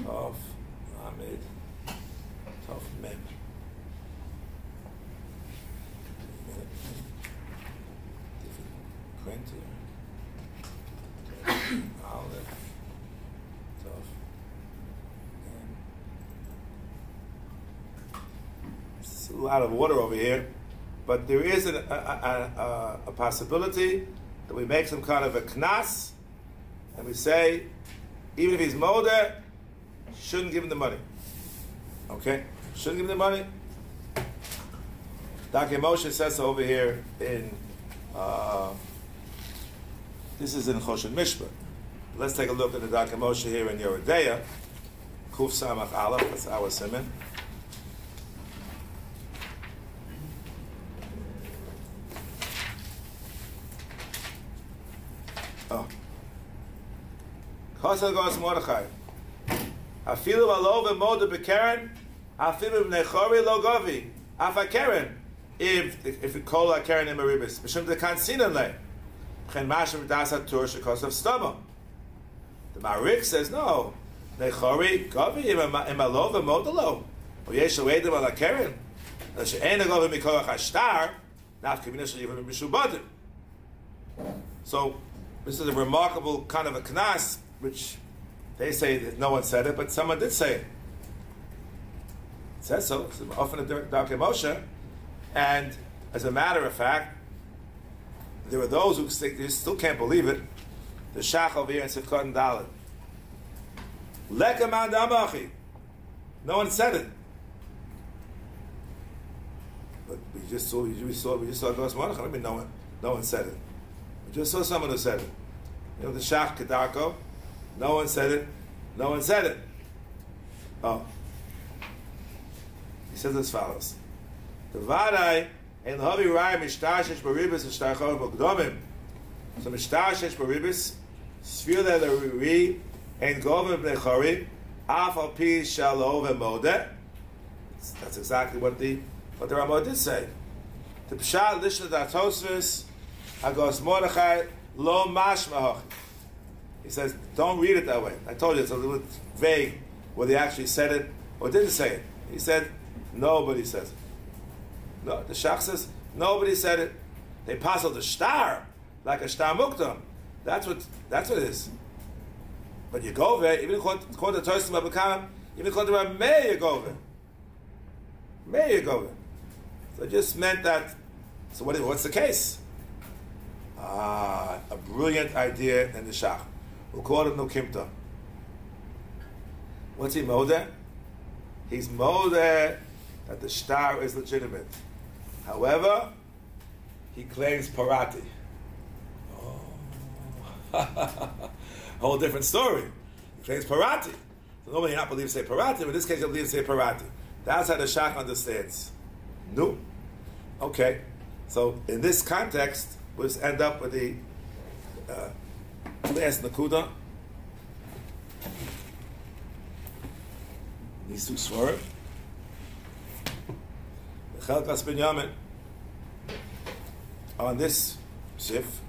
Tov, Ahmed, a lot of water over here, but there is a possibility that we make some kind of a knas, and we say, even if he's molder, shouldn't give him the money. Okay? Shouldn't give him the money. Dr. Moshe says so over here in, this is in Choshen Mishpah. Let's take a look at the Dr. Moshe here in Yoreh Deah, Kuf Samach Aleph, that's our Siman. Oh. Kollel goes Mordechai. Afilu alo v'moda b'keren, afilu b'nechori lo govi. Afa keren, if we call a keren in Ribbis, b'shem de kansinan le. Chen mashem dasat tur shekos of stoma. The Marik says no. Nechori govi im alo v'moda lo. O yeshu edim ala keren. She'en govi mikolach hashtar, naf k'mina sh'yivim mishubadim. So, this is a remarkable kind of a knas, which they say that no one said it, but someone did say it. It says so. It's often a Dr. Moshe. And as a matter of fact, there are those who still can't believe it. The Shach over here in Sifkot and Dalet. Lekaman da'amachi. No one said it. But we just saw Gos Mordechai. I mean, no one said it. We just saw someone who said it. You know, the Shach Kedarko. No one said it. No one said it. Oh. He says as follows. The Vadai and Havi Rai Mishtashish Baribis and Shtachor Bogdomim. So Mishtashish Baribis, Sfir the Ri and Govim Bnechori, Afal Pi Shalov and Modeh. That's exactly what the Ramah did say. The Pshat Lishna Datosvis, Agos Mordechai, Lo Mashmah. He says, don't read it that way. I told you it's a little vague whether he actually said it or didn't say it. He said, nobody says it. No, the Shach says, nobody said it. They passed the star, like a star muktam. That's what it is. But you go there, even according to Toysim Abakam, even according to May you go there. May you go there. So it just meant that, so what's the case? A brilliant idea in the Shach. We'll call him no Kimta. What's he modeh? He's modeh that the star is legitimate. However, he claims parati. Oh. Whole different story. He claims parati. So nobody not believes say parati, but in this case he believes say parati. That's how the Shach understands. No. Okay. So in this context, we'll just end up with the last nakuda. These two swore. Chelkas Binyamin on this sif.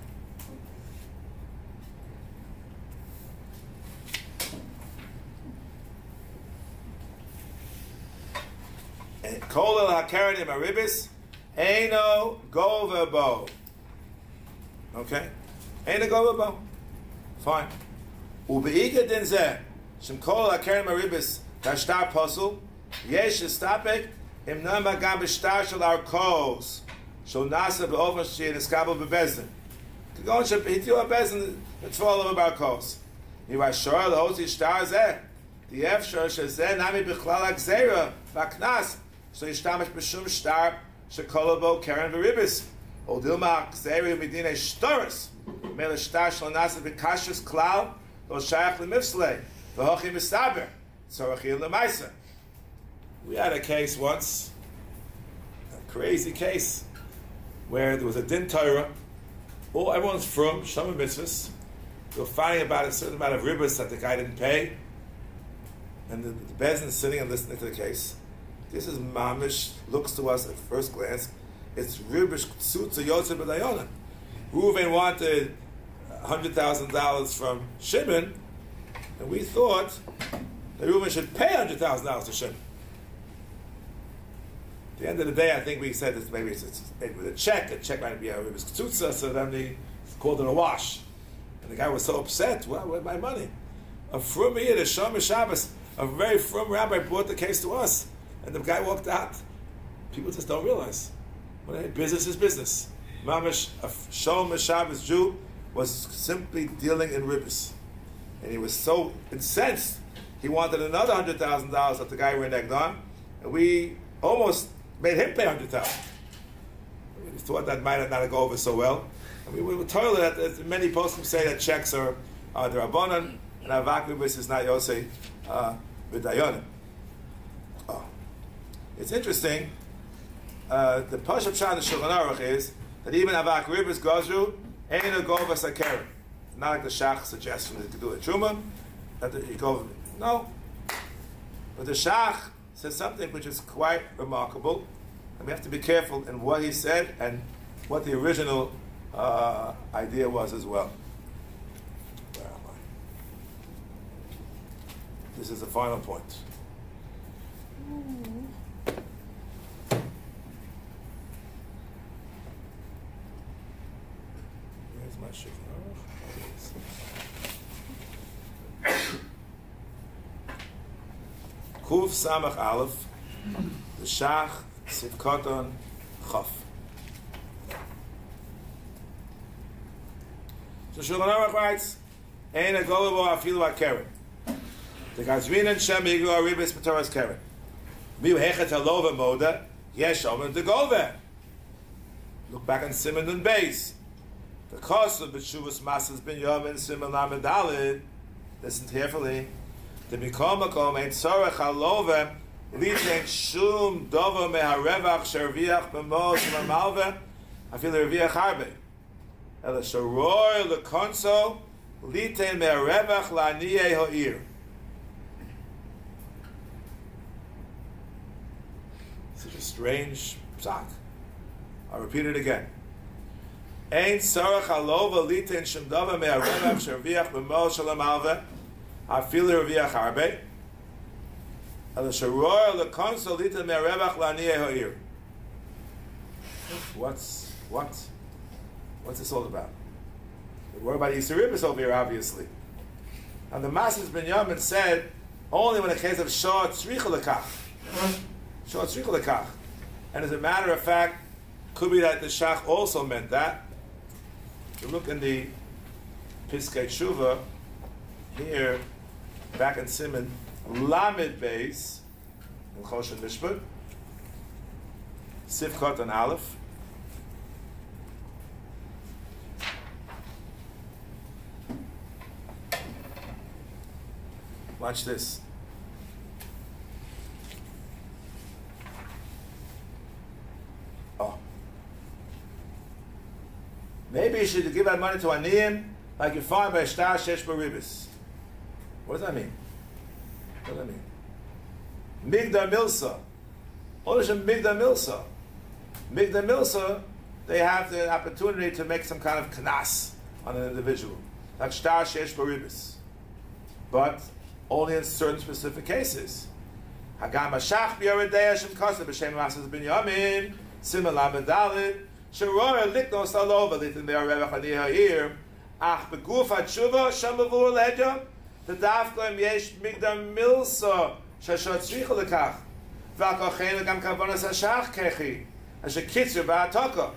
Kollel hakaranim Ribbis eino govabo. Okay, eino govabo. Fine. Ubeika din zeh shem kollel hakaranim Ribbis kashtar pasul yesh stapek im nama gam b'shtar shel arkos shel nasa be'ofen she'in eskabel bebezdin. Kagon shel hitiu bebezdin mitzvah of arkos. Yivashor lehosi shtar zeh the efshor shezeh nami b'chlal ha'gzeira v'aknas. So yishtamish b'shum shtar shekollel bo keren v'ribbis. O dilma ha'gzeira midinei shtoris. Mele shtar shel nasa b'kashus klal lo shayach l'mifslei v'hochi mistaber tzorachim l'maisa. We had a case once, a crazy case, where there was a din Torah. Everyone's from Shomim mitzvahs. They were fighting about a certain amount of ribbis that the guy didn't pay, and the Bezdin is sitting and listening to the case. This is mamish. Looks to us at first glance, it's ribbis tzutza yotzer b'dayonim. Reuven wanted $100,000 from Shimon, and we thought that Reuven should pay $100,000 to Shimon. At the end of the day, I think we said that maybe it's with a check might be a ribbis tzutza, so then they called it a wash. And the guy was so upset, well, where's my money? A frum here, the Shomer Shabbos, a very frum rabbi brought the case to us. And the guy walked out. People just don't realize. Business is business. Mamash, a Shalom Shabbos Jew, was simply dealing in Ribbis. And he was so incensed, he wanted another $100,000 that the guy reneged on, and we almost made him pay $100,000. We thought that might not go over so well. And we were told that many poskim say that checks are the Rabbanan, and Avak Ribbis is not Yosei B'dayonim. Oh. It's interesting. The Pashup Shah in the Shulchan Aruch is that even Avak Ribbis Gozru ain't a Govas Akeren. It's not like the Shach suggestion that you do a Truma, that you go, no. But the Shach says something which is quite remarkable, and we have to be careful in what he said and what the original idea was as well. Where am I? This is the final point. Where's my Shulchan Aruch? Kuf Samach Aleph, the Shach Sivkoton Chaf. So Shulchan Aruch writes, "Ein a golabo afilu akeren. The Gazrinan Shem Yigru Ribbis B'Torah's keren. Miu hechet halova moda yesh omen the golver." Look back on Siman and Beis. The cost of B'Shuvas Masas Ben Yomin Siman Lamed Daled. Listen carefully. The Mikom Makom Ein Tzorech halova Liten Shum Dovo Meharevach Sherviach B'Mos Malve Afilu Reviach Harbe. El Shoroy LeKonso Liten Meharevach La'niyeh Ha'ir. Such a strange psak. I'll repeat it again. Ein Sarach Halova Liten Shem Dava Me'arevach Sherviach B'Mol Shalom Alve Afilu Reviach Harbe El Shoroy LeKonso Liten Me'arevach La'niyeh Ha'ir. What's this all about? What about Ribbis over here, obviously? And the Masas Ben Yamin said only when a case of Shor Tzricha Lekach. Shor Tzricha Lekach. And as a matter of fact, could be that the Shach also meant that. If you look in the Piskei Tshuva, here, back in Siman, Lamed Beis, in Choshen Mishpat, Sivkot and Aleph. Watch this. Oh. Maybe you should give that money to Aniyim like you find by Shtar Shesh Ribbis. What does that mean? What does that mean? Migdar Milsa. Only Migdar Milsa. Migdar Milsa, they have the opportunity to make some kind of knas on an individual. Like Shtar Shesh Ribbis. But only in certain specific cases. Hagam Ashach Yoreh Deah Shem Kosev B'Shem Masas Ben Yamin Siman Lamed Daled Sheroyer Liknos Alova Litin Me'arevach Ani Ha'ir Ach Beguf HaTshuva Shem B'vur Leja the Dafkoim Yesh Migdar Milsa Shashot Tzricha Lekach V'Akochen Gam Kavonas Ashach Kechi Asher Kitzur Ba'atoko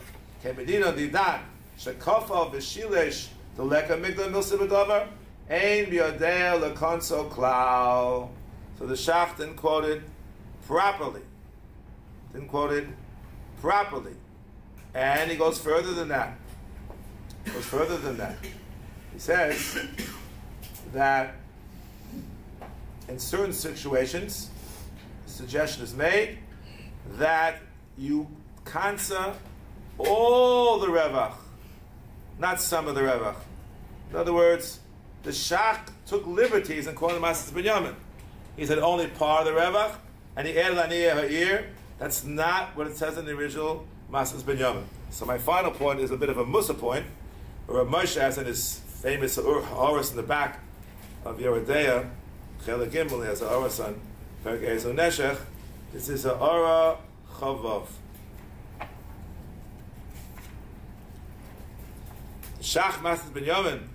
Kemedino Didan Shekofa V'Shilesh the Leka Migdar Milsa B'Dover Ein B'Yodea LeKonso Klau. So the Shach didn't quote it properly. And he goes further than that. He says that in certain situations, the suggestion is made that you kansa all the revach, not some of the revach. In other words, the Shach took liberties and quoted Masas Binyamin. He said only part of the revach, and he added Aniyeh Ha'ir. That's not what it says in the original Masas Binyamin. So my final point is a bit of a musa point, where Rav Moshe has in his famous Horus in the back of Yoreh Chelik Gimel, he has a Horus on Perek Ezo Neshech. This is a Ora Chavav. Shach Masas Binyamin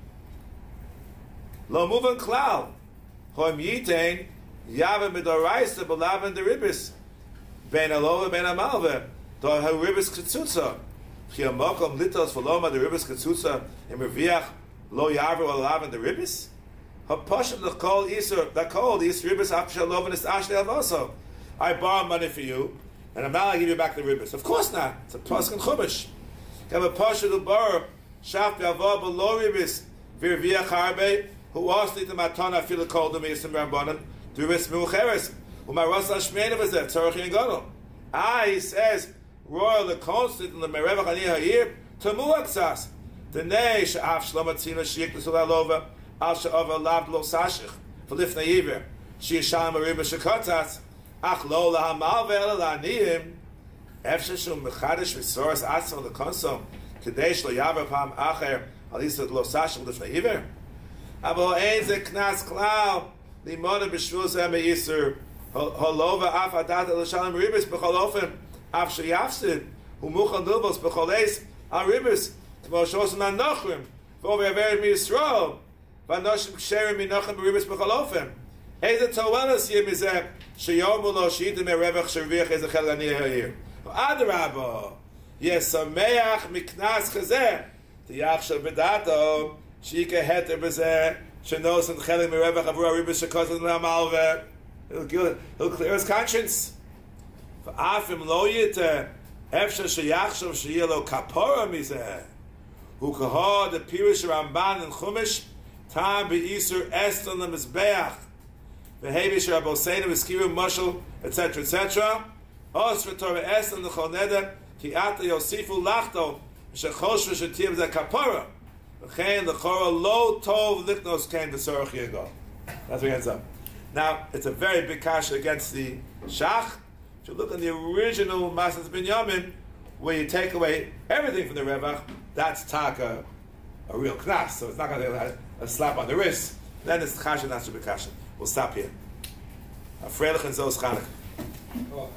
Lo Muvan Klal Hoim Yitain Yavim Midoraisa B'Lavin the Ribbis Ben alova ben amalve. Do ha ribbis ketzutza. Chi amokom litos voloma the ribbis ketzutza in reviach lo yaver olav in the ribbis. Ha poshim the kol isur the kol is ribbis afshalov and is ashle avoso. I borrow money for you, and I'm not going to give you back the ribbis. Of course not. It's a pasuk and chumash. You have a poshim to borrow shaf be'avah below ribbis virviach harbe who asked the matana feel called the mesim rambanan the ribbis mucheres. Umaras Ashmena was there, Tzorach Yengano. He says, Royal the constant in the Merevach Aniyah here, Tamuaksas. The Nei Sha'af Shlomatzina Shik the Sulalova, Al Sha'ava Lav Lo Sashich, for Lifna Yiver, Shiasham Mariba Shakotas, Ach Lo Lahamal Ve'el Aniyim, Efshashum Mechadish Visoras Atzon the Konsom, Kadesh Lo Yavar Pam Acher, Alisa Lo Sashich Lifna Yiver. Abo Ein Ze Knas Klau, Limona B'Shvul Zeh Me'Yisur, Holova af adat l'shalom Ribbis b'cholofen af sheyafsid umuchan dilbos b'choleis al Ribbis t'moshosim anochrim v'over mi Yisrael v'anoshim ksherim minochem b'Ribbis b'cholofen. Eze towelas yim izeh sheyomu lo shiidim erevach sherviach eze chel aniyah ha'ir. Adrabo yesameach miknas chazeh tiyach shel b'dato shika heter b'zeh shenosen chelim erevach avur Ribbis shekozan l'hamalveh. He'll clear his conscience. For afim lo yita efsha sheyachshav sheyelo kapora mizeh. Who kahod the pirish Ramban and Chumash tam beisur eston the mizbeach v'hevish raboseinu v'skiru mushal etc etc. Os v'torah eston the choneda ki ata yosifu lachto v'shechosh v'shetiv the kapora v'chein the chora lo tov liknos came to Sorach Yego. That's where he ends up. Now, it's a very big kasha against the Shach. If you look in the original Masas Binyamin, where you take away everything from the Revach, that's taka, a real knas. So it's not going to be a slap on the wrist. Then it's kasha, not to be kasha. We'll stop here. Freilich and Zos Chanukah.